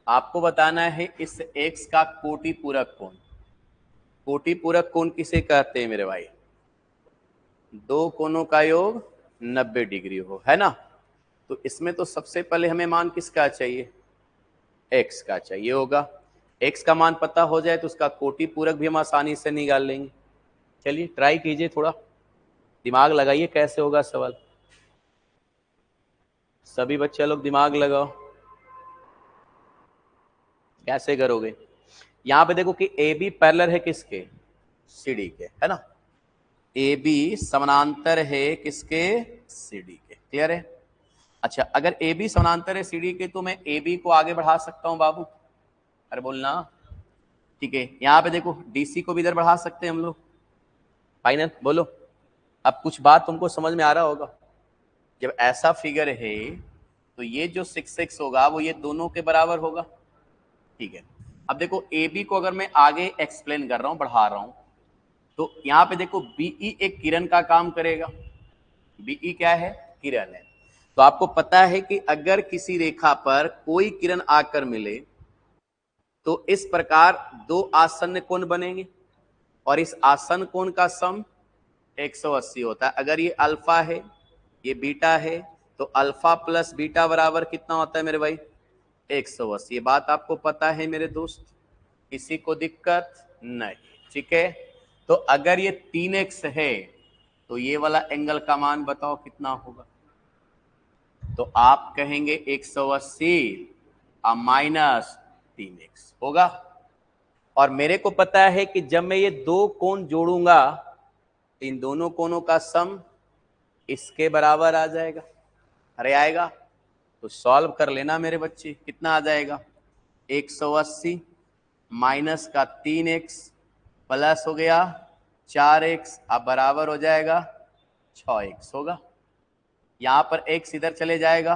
आपको बताना है इस x का कोटि पूरक कोण। कोटि पूरक कोण किसे कहते हैं मेरे भाई? दो कोणों का योग 90 डिग्री हो, है ना। तो इसमें तो सबसे पहले हमें मान किसका चाहिए? x का चाहिए होगा। x का मान पता हो जाए तो उसका कोटि पूरक भी हम आसानी से निकाल लेंगे। चलिए ट्राई कीजिए, थोड़ा दिमाग लगाइए, कैसे होगा सवाल। सभी बच्चे लोग दिमाग लगाओ, कैसे करोगे? यहां पे देखो कि ए बी पैरेलल है किसके? सी डी के, है ना। ए बी समानांतर है किसके? सी डी के, क्लियर है। अच्छा, अगर ए बी समानांतर है सी डी के तो मैं ए बी को आगे बढ़ा सकता हूं बाबू, अरे बोलना, ठीक है। यहां पे देखो डीसी को भी इधर बढ़ा सकते हैं हम लोग। फाइनल बोलो। अब कुछ बात तुमको समझ में आ रहा होगा। जब ऐसा फिगर है तो ये जो 6x होगा वो ये दोनों के बराबर होगा, ठीक है। अब देखो ए बी को अगर मैं आगे एक्सप्लेन कर रहा हूं, बढ़ा रहा हूं, तो यहां पे देखो बीई एक किरण का काम करेगा। बीई क्या है? किरण है। तो आपको पता है कि अगर किसी रेखा पर कोई किरण आकर मिले तो इस प्रकार दो आसन्न कोण बनेंगे और इस आसन्न कोण का सम 180 होता है। अगर ये अल्फा है, ये बीटा है, तो अल्फा प्लस बीटा बराबर कितना होता है मेरे भाई? 180। ये बात आपको पता है मेरे दोस्त, किसी को दिक्कत नहीं, ठीक है। तो अगर ये 3x है तो ये वाला एंगल का मान बताओ कितना होगा? तो आप कहेंगे 180 माइनस 3x होगा। और मेरे को पता है कि जब मैं ये दो कोण जोड़ूंगा इन दोनों कोणों का सम इसके बराबर आ जाएगा। अरे आएगा तो सॉल्व कर लेना मेरे बच्चे, कितना आ जाएगा? 180 माइनस का 3x प्लस हो गया 4x, अब बराबर हो जाएगा 6x होगा। यहां पर x इधर चले जाएगा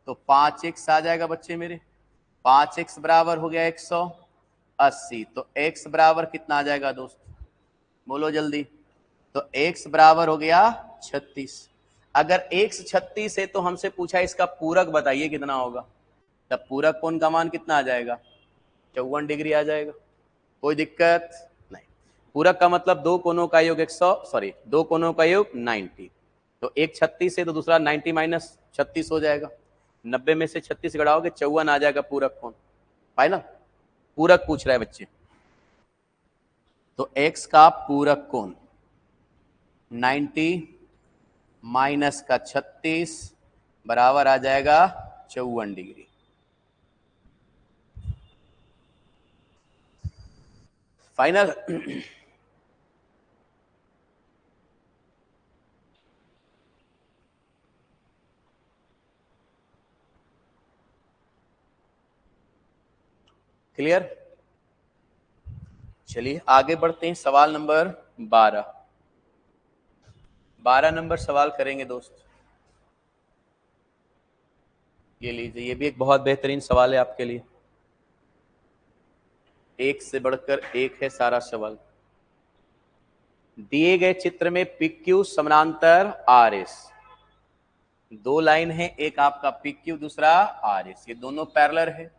तो 5x आ जाएगा बच्चे मेरे। 5x बराबर हो गया 180, तो x बराबर कितना आ जाएगा दोस्त? बोलो जल्दी। तो x बराबर हो गया 36। अगर x 36 है तो हमसे पूछा इसका पूरक बताइए कितना होगा, तब पूरक कोण का मान कितना आ जाएगा? 54 डिग्री आ जाएगा। कोई दिक्कत नहीं। पूरक का मतलब दो कोणों का योग 2 कोणों का योग 90। तो एक 36 है तो दूसरा 90 माइनस 36 हो जाएगा। 90 में से 36 घटाओगे 54 आ जाएगा पूरक कोण। फाइनल पूरक पूछ रहा है बच्चे, तो x का पूरक कोण 90 माइनस का 36 बराबर आ जाएगा 54 डिग्री। फाइनल। क्लियर? चलिए आगे बढ़ते हैं। सवाल नंबर 12। 12 नंबर सवाल करेंगे दोस्त। ये लीजिए, ये भी एक बहुत बेहतरीन सवाल है आपके लिए, एक से बढ़कर एक है सारा सवाल। दिए गए चित्र में PQ समानांतर RS, दो लाइन है, एक आपका PQ दूसरा RS, ये दोनों पैरेलल है।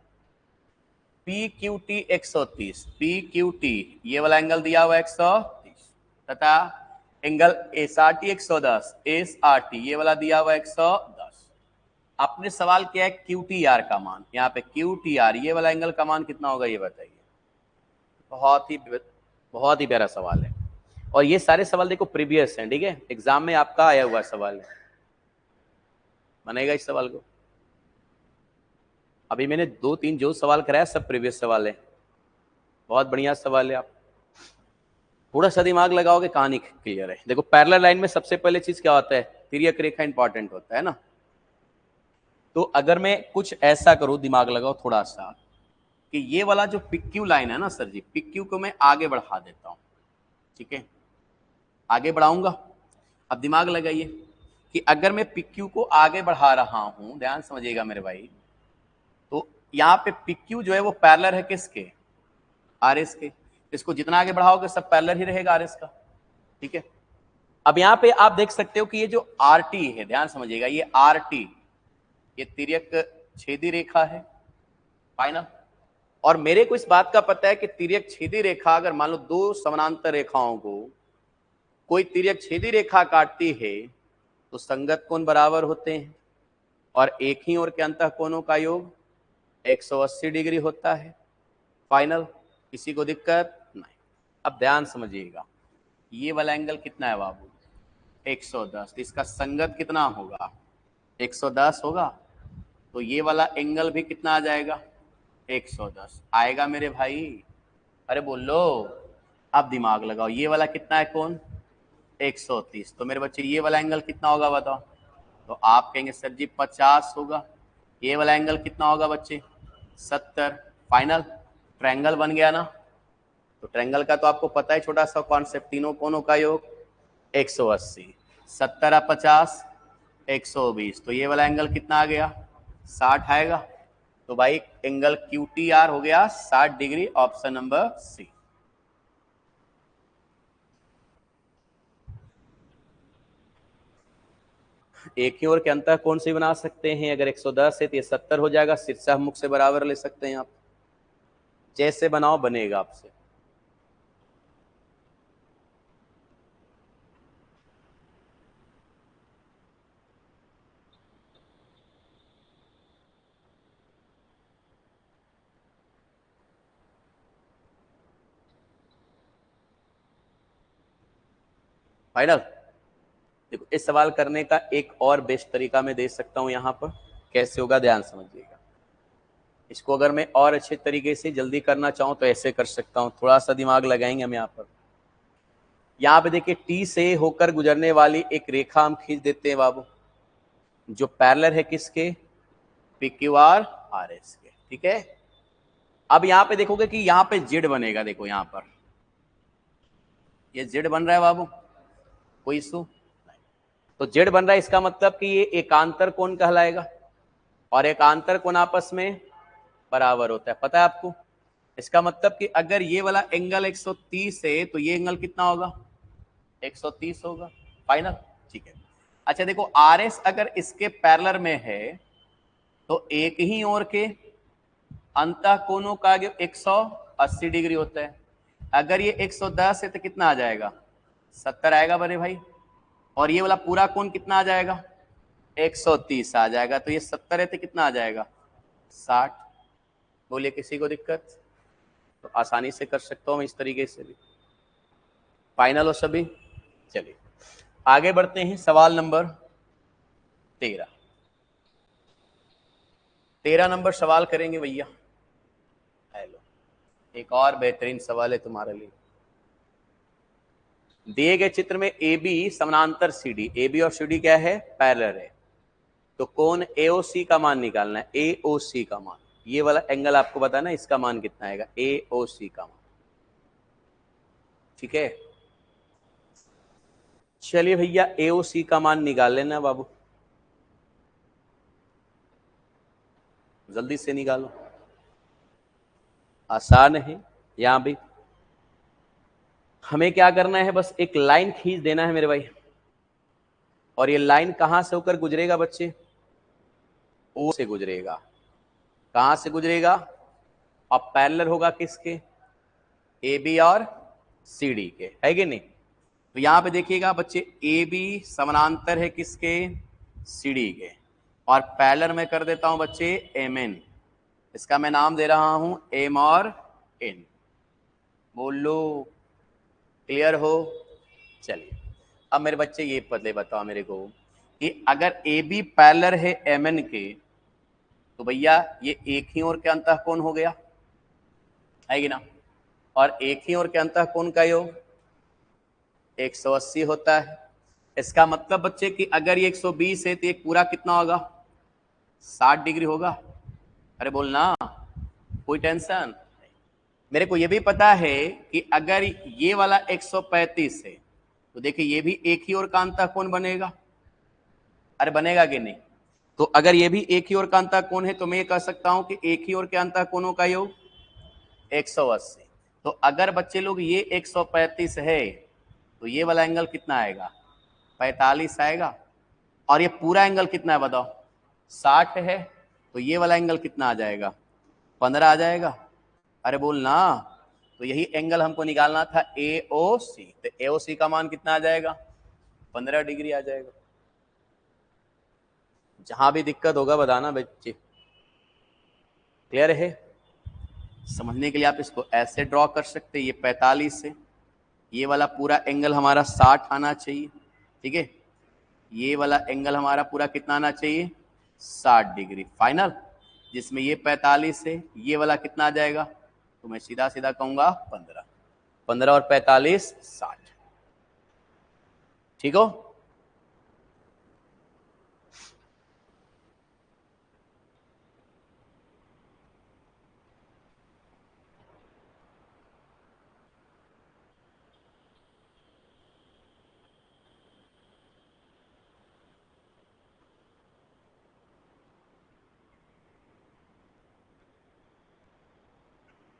PQT 130, PQT ये वाला एंगल दिया हुआ 130 तथा एंगल SRT 110, SRT ये वाला दिया हुआ 110। आपने सवाल किया है क्यू टी आर का मान, यहाँ पे क्यू टी आर ये वाला एंगल का मान कितना होगा ये बताइए। बहुत ही प्यारा सवाल है, और ये सारे सवाल देखो प्रीवियस हैं, ठीक है, एग्जाम में आपका आया हुआ सवाल है, बनेगा इस सवाल को। अभी मैंने 2-3 जो सवाल कराया सब प्रीवियस सवाल है, बहुत बढ़िया सवाल है। आप थोड़ा सा दिमाग लगाओगे कहानी क्लियर है। देखो पैरेलल लाइन में सबसे पहले चीज क्या होता है, तिर्यक रेखा इंपॉर्टेंट होता है ना। तो अगर मैं कुछ ऐसा करूं, दिमाग लगाओ थोड़ा सा, कि ये वाला जो PQ लाइन है ना सर जी, PQ को मैं आगे बढ़ा देता हूं, ठीक है, आगे बढ़ाऊंगा। अब दिमाग लगाइए कि अगर मैं PQ को आगे बढ़ा रहा हूं, ध्यान समझिएगा मेरे भाई, तो यहाँ पे PQ जो है वो पैरेलल है किसके, RS के। इसको जितना आगे बढ़ाओगे सब पैरेलल ही रहेगा RS का, ठीक है। अब यहाँ पे आप देख सकते हो कि ये जो RT है, ध्यान समझिएगा, ये RT ये तिर्यक छेदी रेखा है, फाइनल। और मेरे को इस बात का पता है कि तिर्यक छेदी रेखा अगर मान लो दो समानांतर रेखाओं को कोई तिर्यक छेदी रेखा काटती है तो संगत कोण बराबर होते हैं, और एक ही ओर के अंतः कोणों का योग 180 डिग्री होता है, फाइनल। किसी को दिक्कत नहीं। अब ध्यान समझिएगा, ये वाला एंगल कितना है बाबू, 110, तो इसका संगत कितना होगा, 110 होगा, तो ये वाला एंगल भी कितना आ जाएगा, 110 आएगा मेरे भाई। अरे बोलो, अब दिमाग लगाओ, ये वाला कितना है कोण, 130, तो मेरे बच्चे ये वाला एंगल कितना होगा बताओ, तो आप कहेंगे सर जी 50 होगा। ये वाला एंगल कितना होगा बच्चे, 70, फाइनल। ट्रायंगल बन गया ना। तो ट्रायंगल का तो आपको पता है छोटा सा कॉन्सेप्ट, तीनों कोणों का योग 180, 70 और 50 120, तो ये वाला एंगल कितना आ गया, 60 आएगा। तो भाई एंगल QTR हो गया 60 डिग्री, ऑप्शन नंबर सी। एक ही ओर के अंतः कोण से बना सकते हैं, अगर 110 है तो ये 70 हो जाएगा, शीर्षा मुख से बराबर ले सकते हैं आप, जैसे बनाओ बनेगा आपसे। फाइनल। देखो इस सवाल करने का एक और बेस्ट तरीका मैं दे सकता हूं, यहां पर कैसे होगा ध्यान समझिएगा। इसको अगर मैं और अच्छे तरीके से जल्दी करना चाहूं तो ऐसे कर सकता हूं, थोड़ा सा दिमाग लगाएंगे हम यहाँ पे देखिए टी से होकर गुजरने वाली एक रेखा हम खींच देते हैं बाबू, जो पैरेलल है किसके, PQR RS के, ठीक है। अब यहाँ पे देखोगे कि यहाँ पे जेड बनेगा, देखो यहाँ पर ये जेड बन रहा है बाबू, कोई इशू नहीं। तो जेड बन रहा है, इसका मतलब कि ये एकांतर कोण कहलाएगा, और एकांतर कोण आपस में बराबर होता है, पता है आपको। इसका मतलब कि अगर ये वाला एंगल 130 है तो ये एंगल कितना होगा, 130 होगा, फाइनल, ठीक है। अच्छा देखो RS अगर इसके पैरेलल में है तो एक ही ओर के अंतः कोणों का 180 डिग्री होता है। अगर ये 110 है तो कितना आ जाएगा, 70 आएगा बड़े भाई, और ये वाला पूरा कोण कितना आ जाएगा, 130 आ जाएगा, तो ये 70 है तो कितना आ जाएगा, 60। बोलिए किसी को दिक्कत, तो आसानी से कर सकता हूं मैं इस तरीके से भी। फाइनल हो सभी, चलिए आगे बढ़ते हैं। सवाल नंबर 13, 13 नंबर सवाल करेंगे भैया। हेलो, एक और बेहतरीन सवाल है तुम्हारे लिए। दिए गए चित्र में AB समानांतर CD, AB और CD क्या है, पैरेलल है, तो कोण AOC का मान निकालना है, AOC का मान, ये वाला एंगल आपको बताना है, इसका मान कितना आएगा, AOC का मान, ठीक है। चलिए भैया AOC का मान निकाल लेना बाबू, जल्दी से निकालो, आसान है। यहां भी हमें क्या करना है, बस एक लाइन खींच देना है मेरे भाई, और ये लाइन कहां से होकर गुजरेगा बच्चे, O से गुजरेगा। कहां से गुजरेगा, अब पैरेलल होगा किसके, AB और CD के, है कि नहीं। तो यहां पे देखिएगा बच्चे AB समानांतर है किसके, CD के, और पैरेलल में कर देता हूं बच्चे mn। इसका मैं नाम दे रहा हूं m और n। बोल लो, क्लियर हो? चलिए अब मेरे बच्चे ये पहले बताओ मेरे को कि अगर ए बी पैरेलल है एम एन के, तो भैया ये एक ही ओर के अंतःकोण हो गया, है कि ना? और एक ही ओर के अंतःकोण का योग 180 होता है। इसका मतलब बच्चे कि अगर ये 120 है तो एक पूरा कितना होगा? 60 डिग्री होगा। अरे बोलना, कोई टेंशन? मेरे को ये भी पता है कि अगर ये वाला 135 है तो देखिए ये भी एक ही ओर का अंतःकोण बनेगा। अरे बनेगा कि नहीं? तो अगर ये भी एक ही ओर का अंतःकोण है तो मैं ये कह सकता हूं कि एक ही ओर के अंतःकोणों का योग 180। तो अगर बच्चे लोग ये 135 है तो ये वाला एंगल कितना आएगा? 45 आएगा। और ये पूरा एंगल कितना है बताओ? 60 है। तो ये वाला एंगल कितना आ जाएगा? 15 आ जाएगा। अरे बोल ना, तो यही एंगल हमको निकालना था AOC। तो AOC का मान कितना आ जाएगा? 15 डिग्री आ जाएगा। जहां भी दिक्कत होगा बताना बच्चे, क्लियर है? समझने के लिए आप इसको ऐसे ड्रॉ कर सकते हैं, ये 45 से ये वाला पूरा एंगल हमारा 60 आना चाहिए, ठीक है? ये वाला एंगल हमारा पूरा कितना आना चाहिए? 60 डिग्री फाइनल, जिसमें ये 45 है, ये वाला कितना आ जाएगा? तो मैं सीधा सीधा कहूंगा 15। 15 और 45 60, ठीक हो?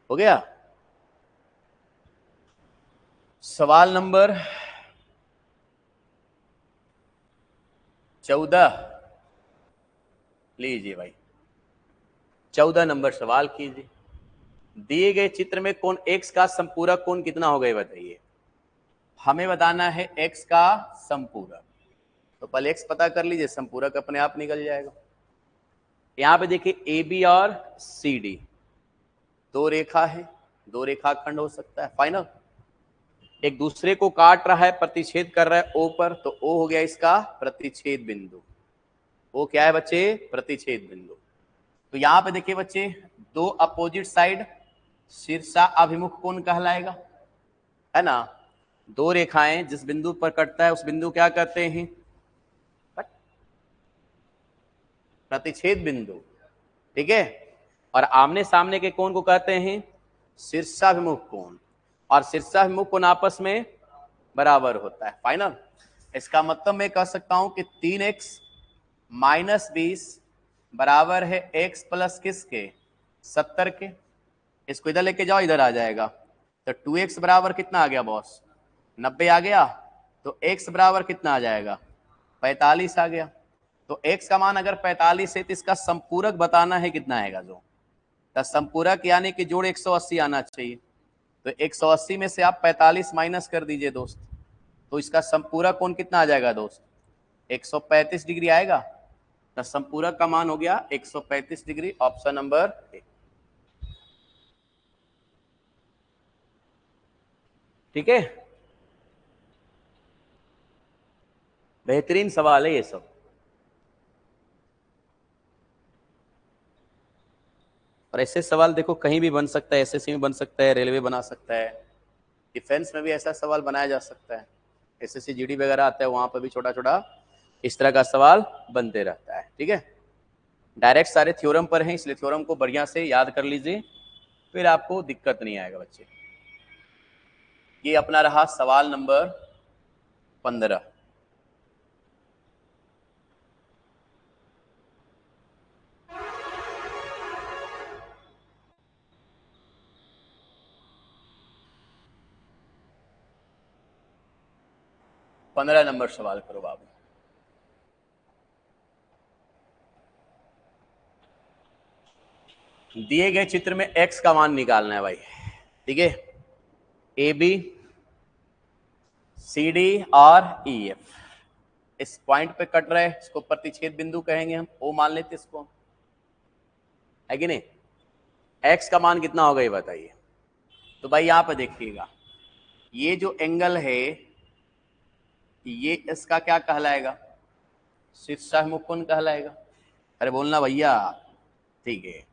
हो गया? सवाल नंबर 14 लीजिए भाई। 14 नंबर सवाल कीजिए। दिए गए चित्र में कोण x का संपूरक कोण कितना हो गया बताइए। हमें बताना है x का संपूरक। तो पहले x पता कर लीजिए, संपूरक अपने आप निकल जाएगा। यहां पे देखिए ए बी और सी डी दो रेखा है, दो रेखाखंड हो सकता है फाइनल। एक दूसरे को काट रहा है, प्रतिच्छेद कर रहा है O पर, तो O हो गया इसका प्रतिच्छेद बिंदु। O क्या है बच्चे? प्रतिच्छेद बिंदु। तो यहां पे देखिए बच्चे, दो अपोजिट साइड शीर्षा अभिमुख कोण कहलाएगा, है ना? दो रेखाएं जिस बिंदु पर कटता है उस बिंदु क्या कहते हैं? प्रतिच्छेद बिंदु, ठीक है? और आमने सामने के कोण को कहते हैं शीर्षाभिमुख कोण, और शीर्षाभिमुख कोण आपस में बराबर होता है फाइनल। इसका मतलब मैं कह सकता हूं कि 3x माइनस 20 बराबर है x प्लस किसके? 70 के। इसको इधर लेके जाओ, इधर आ जाएगा। तो 2x बराबर कितना आ गया बॉस? 90 आ गया। तो x बराबर कितना आ जाएगा? 45 आ गया। तो x का मान अगर 45 है तो इसका संपूरक बताना है कितना आएगा? जो तो संपूरक यानी कि जोड़ 180 आना चाहिए। तो 180 में से आप 45 माइनस कर दीजिए दोस्त, तो इसका संपूरक कोण कितना आ जाएगा दोस्त? 135 डिग्री आएगा। तो संपूरक का मान हो गया 135 डिग्री, ऑप्शन नंबर ए। ठीक है, बेहतरीन सवाल है ये सब। और ऐसे सवाल देखो कहीं भी बन सकता है, एसएससी में बन सकता है, रेलवे बना सकता है, डिफेंस में भी ऐसा सवाल बनाया जा सकता है। एसएससी जीडी वगैरह आता है, वहां पर भी छोटा छोटा इस तरह का सवाल बनते रहता है। ठीक है, डायरेक्ट सारे थ्योरम पर हैं, इसलिए थ्योरम को बढ़िया से याद कर लीजिए, फिर आपको दिक्कत नहीं आएगा बच्चे। ये अपना रहा सवाल नंबर 15। पंद्रह नंबर सवाल करो बाबू। दिए गए चित्र में x का मान निकालना है भाई। ठीक है, ए बी सी डी और ई एफ, इस पॉइंट पे कट रहा है, इसको प्रतिच्छेद बिंदु कहेंगे हम, ओ मान लेते इसको, है कि नहीं। एक्स का मान कितना होगा ये बताइए। तो भाई यहां पे देखिएगा, ये जो एंगल है ये इसका क्या कहलाएगा, शीर्षाभिमुख कोण कहलाएगा। अरे बोलना भैया, ठीक है,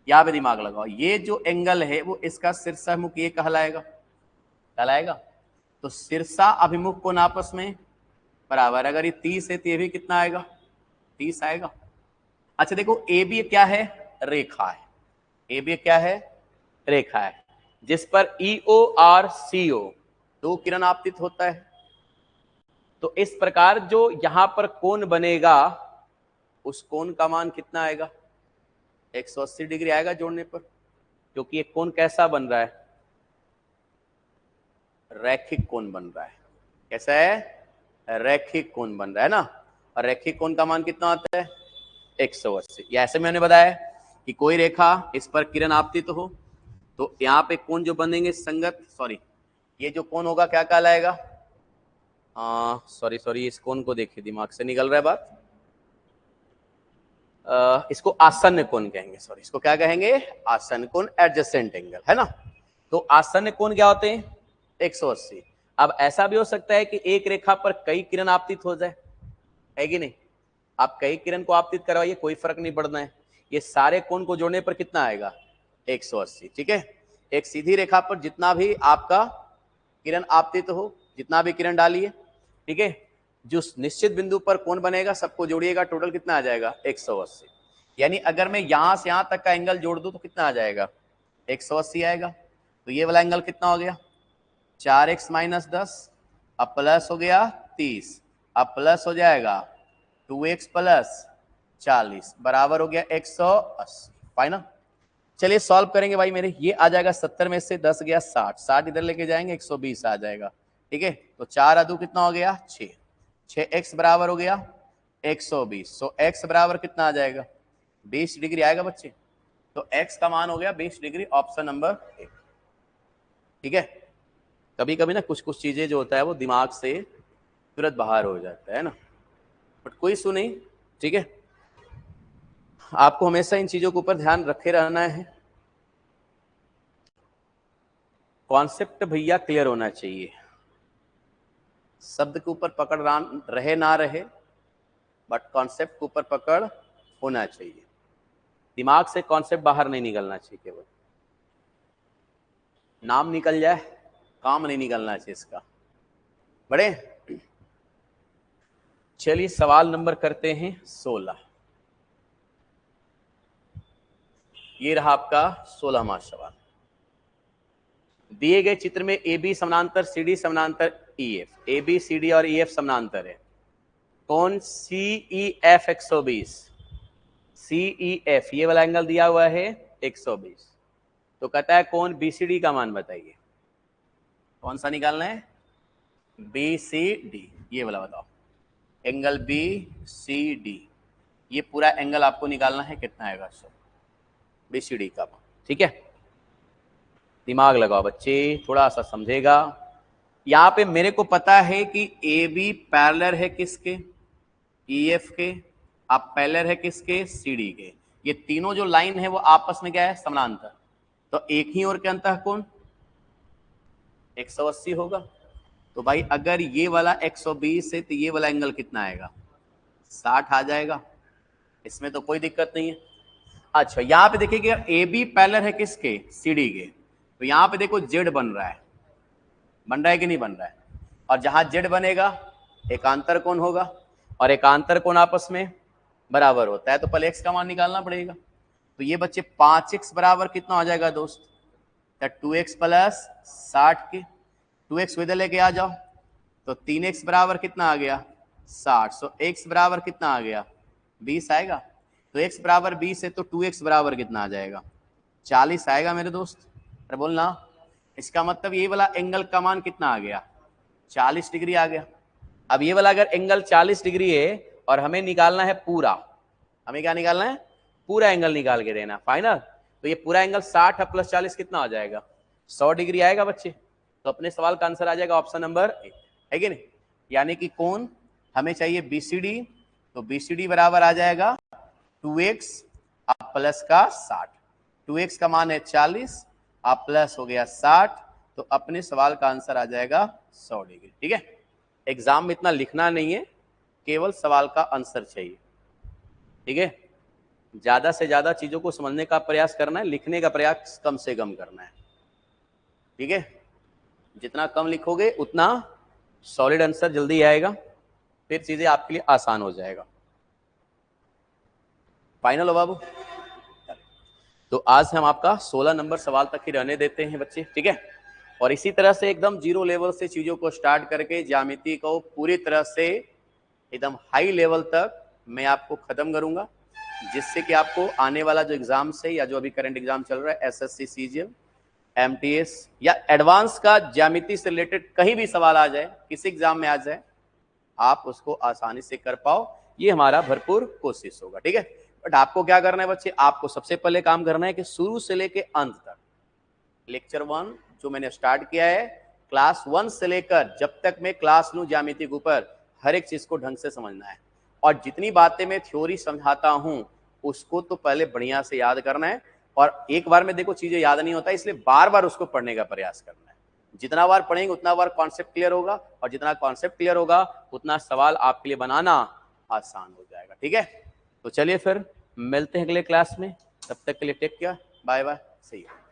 यहां पे दिमाग लगाओ, ये जो एंगल है वो इसका शीर्षाभिमुख ये कहलाएगा, कहलाएगा। तो शीर्षा अभिमुख कोण आपस में बराबर, अगर ये 30 है तो ये भी कितना आएगा, 30 आएगा। अच्छा देखो, ए बी क्या है, रेखा है, ए बी क्या है, रेखा है, जिस पर ईओ और सीओ दो किरण आपतित होता है। तो इस प्रकार जो यहां पर कोण बनेगा उस कोण का मान कितना आएगा, 180 डिग्री आएगा जोड़ने पर, क्योंकि एक कोण कैसा बन रहा है, रैखिक कोण बन रहा है। कैसा है, रैखिक कोण बन रहा है ना। और रैखिक कोण का मान कितना आता है, 180। या ऐसे मैंने बताया कि कोई रेखा इस पर किरण आपतित हो तो यहाँ पे कोण जो बनेंगे संगत, सॉरी ये जो कोण होगा क्या कहलाएगा, सॉरी इस कोण को देखिए, दिमाग से निकल रहा है बात, इसको आसन्न कोण कहेंगे, सॉरी इसको क्या कहेंगे, आसन्न कोण, एडजेसेंट एंगल, है ना। तो आसन्न कोण क्या होते हैं, 180। अब ऐसा भी हो सकता है कि एक रेखा पर कई किरण आपतित हो जाए, है कि नहीं। आप कई किरण को आपतित करवाइए, कोई फर्क नहीं पड़ना है, ये सारे कोण को जोड़ने पर कितना आएगा, 180। ठीक है, एक सीधी रेखा पर जितना भी आपका किरण आपतित हो, जितना भी किरण डालिए, ठीक है, जो निश्चित बिंदु पर कोण बनेगा सबको जोड़िएगा, टोटल कितना आ जाएगा, 180। यानी अगर मैं यहां से यहां तक का एंगल जोड़ दूं तो कितना आ जाएगा, 180 आएगा। तो ये वाला एंगल कितना हो गया, 4x - 10, अब प्लस हो गया 30, अब प्लस हो जाएगा 2x + 40 बराबर हो गया 180। फाइनल। चलिए सॉल्व करेंगे भाई मेरे, ये आ जाएगा 70 में से 10 गया 60, 60 इधर लेके जाएंगे 120 आ जाएगा। ठीक है, तो 4 अदू कितना हो गया, 6, 6x बराबर हो गया 120। सो x बराबर कितना आ जाएगा, 20 डिग्री आएगा बच्चे। तो x का मान हो गया 20 डिग्री, ऑप्शन नंबर 1। ठीक है, कभी कभी ना कुछ कुछ चीजें जो होता है वो दिमाग से तुरंत बाहर हो जाता है ना, बट कोई इशू नहीं। ठीक है, आपको हमेशा इन चीजों के ऊपर ध्यान रखे रहना है, कॉन्सेप्ट भैया क्लियर होना चाहिए, शब्द के ऊपर पकड़ रहे ना रहे, बट कॉन्सेप्ट के ऊपर पकड़ होना चाहिए, दिमाग से कॉन्सेप्ट बाहर नहीं निकलना चाहिए, केवल नाम निकल जाए, काम नहीं निकलना चाहिए इसका। बड़े चलिए सवाल नंबर करते हैं 16। ये रहा आपका 16वां सवाल। दिए गए चित्र में ए बी समानांतर सी डी समानांतर E F, A B C D और ई एफ समानांतर है। कौन सी ई एफ 120, सी ई एफ ये वाला एंगल दिया हुआ है 120। तो कहता है कौन बी सी डी का मान बताइए, कौन सा निकालना है, बी सी डी, ये वाला बताओ, एंगल बी सी डी, ये पूरा एंगल आपको निकालना है, कितना आएगा सर बी सी डी का मान। ठीक है, दिमाग लगाओ बच्चे, थोड़ा सा समझेगा। यहां पे मेरे को पता है कि ए बी पैरेलल है किसके, ई एफ के, आप पैरेलल है किसके, सी डी के। ये तीनों जो लाइन है वो आपस में क्या है, समानांतर। तो एक ही ओर के अंतः कोण 180 होगा। तो भाई अगर ये वाला 120 है तो ये वाला एंगल कितना आएगा, 60 आ जाएगा, इसमें तो कोई दिक्कत नहीं है। अच्छा यहां पे देखिए ए बी पैरेलल है किसके, सी डी के, तो यहां पे देखो जेड बन रहा है, बन रहा है कि नहीं बन रहा है। और जहां जेड बनेगा एकांतर कोण होगा, और एकांतर कोण आपस में बराबर होता है, तो पहले एक्स का मान निकालना पड़ेगा। तो ये बच्चे 5x बराबर कितना हो जाएगा दोस्त, 2x + 60 के, 2x इधर लेके आ जाओ, तो 3x बराबर कितना आ गया, 60। सो x बराबर कितना आ गया, 20 आएगा। तो x बराबर 20 है तो 2x बराबर कितना आ जाएगा, 40 आएगा मेरे दोस्त। अरे बोलना, इसका मतलब ये वाला एंगल का मान कितना आ गया, 40 डिग्री आ गया। अब ये वाला अगर एंगल 40 डिग्री है और हमें निकालना है पूरा, हमें क्या निकालना है, पूरा एंगल निकाल के देना फाइनल। तो ये पूरा एंगल 60 + 40 कितना आ जाएगा, 100 डिग्री आएगा बच्चे। तो अपने सवाल का आंसर आ जाएगा ऑप्शन नंबर 1, है कि नहीं। यानी कि कोण हमें चाहिए BCD, तो BCD बराबर आ जाएगा 2x आप प्लस का 60। 2x का मान है 40, आप प्लस हो गया 60, तो अपने सवाल का आंसर आ जाएगा 100 डिग्री। ठीक है, एग्जाम में इतना लिखना नहीं है, केवल सवाल का आंसर चाहिए। ठीक है, ज्यादा से ज्यादा चीजों को समझने का प्रयास करना है, लिखने का प्रयास कम से कम करना है। ठीक है, जितना कम लिखोगे उतना सॉलिड आंसर जल्दी आएगा, फिर चीजें आपके लिए आसान हो जाएगा। फाइनल हो बाबू? तो आज हम आपका 16 नंबर सवाल तक ही रहने देते हैं बच्चे। ठीक है, और इसी तरह से एकदम जीरो लेवल से चीजों को स्टार्ट करके ज्यामिति को पूरी तरह से एकदम हाई लेवल तक मैं आपको खत्म करूंगा, जिससे कि आपको आने वाला जो एग्जाम से या जो अभी करंट एग्जाम चल रहा है SSC CGL MTS या एडवांस का ज्यामिति से रिलेटेड कहीं भी सवाल आ जाए, किसी एग्जाम में आ जाए, आप उसको आसानी से कर पाओ, ये हमारा भरपूर कोशिश होगा। ठीक है, बट आपको क्या करना है बच्चे, आपको सबसे पहले काम करना है कि शुरू से लेके अंत तक लेक्चर 1 जो मैंने स्टार्ट किया है, क्लास 1 से लेकर जब तक मैं क्लास लूं ज्यामिति के ऊपर, हर एक चीज को ढंग से समझना है। और जितनी बातें मैं थ्योरी समझाता हूं उसको तो पहले बढ़िया से याद करना है, और एक बार में देखो चीजें याद नहीं होता, इसलिए बार बार उसको पढ़ने का प्रयास करना है। जितना बार पढ़ेंगे उतना बार कॉन्सेप्ट क्लियर होगा, और जितना कॉन्सेप्ट क्लियर होगा उतना सवाल आपके लिए बनाना आसान हो जाएगा। ठीक है, तो चलिए फिर मिलते हैं अगले क्लास में, तब तक के लिए take care, bye bye, see you.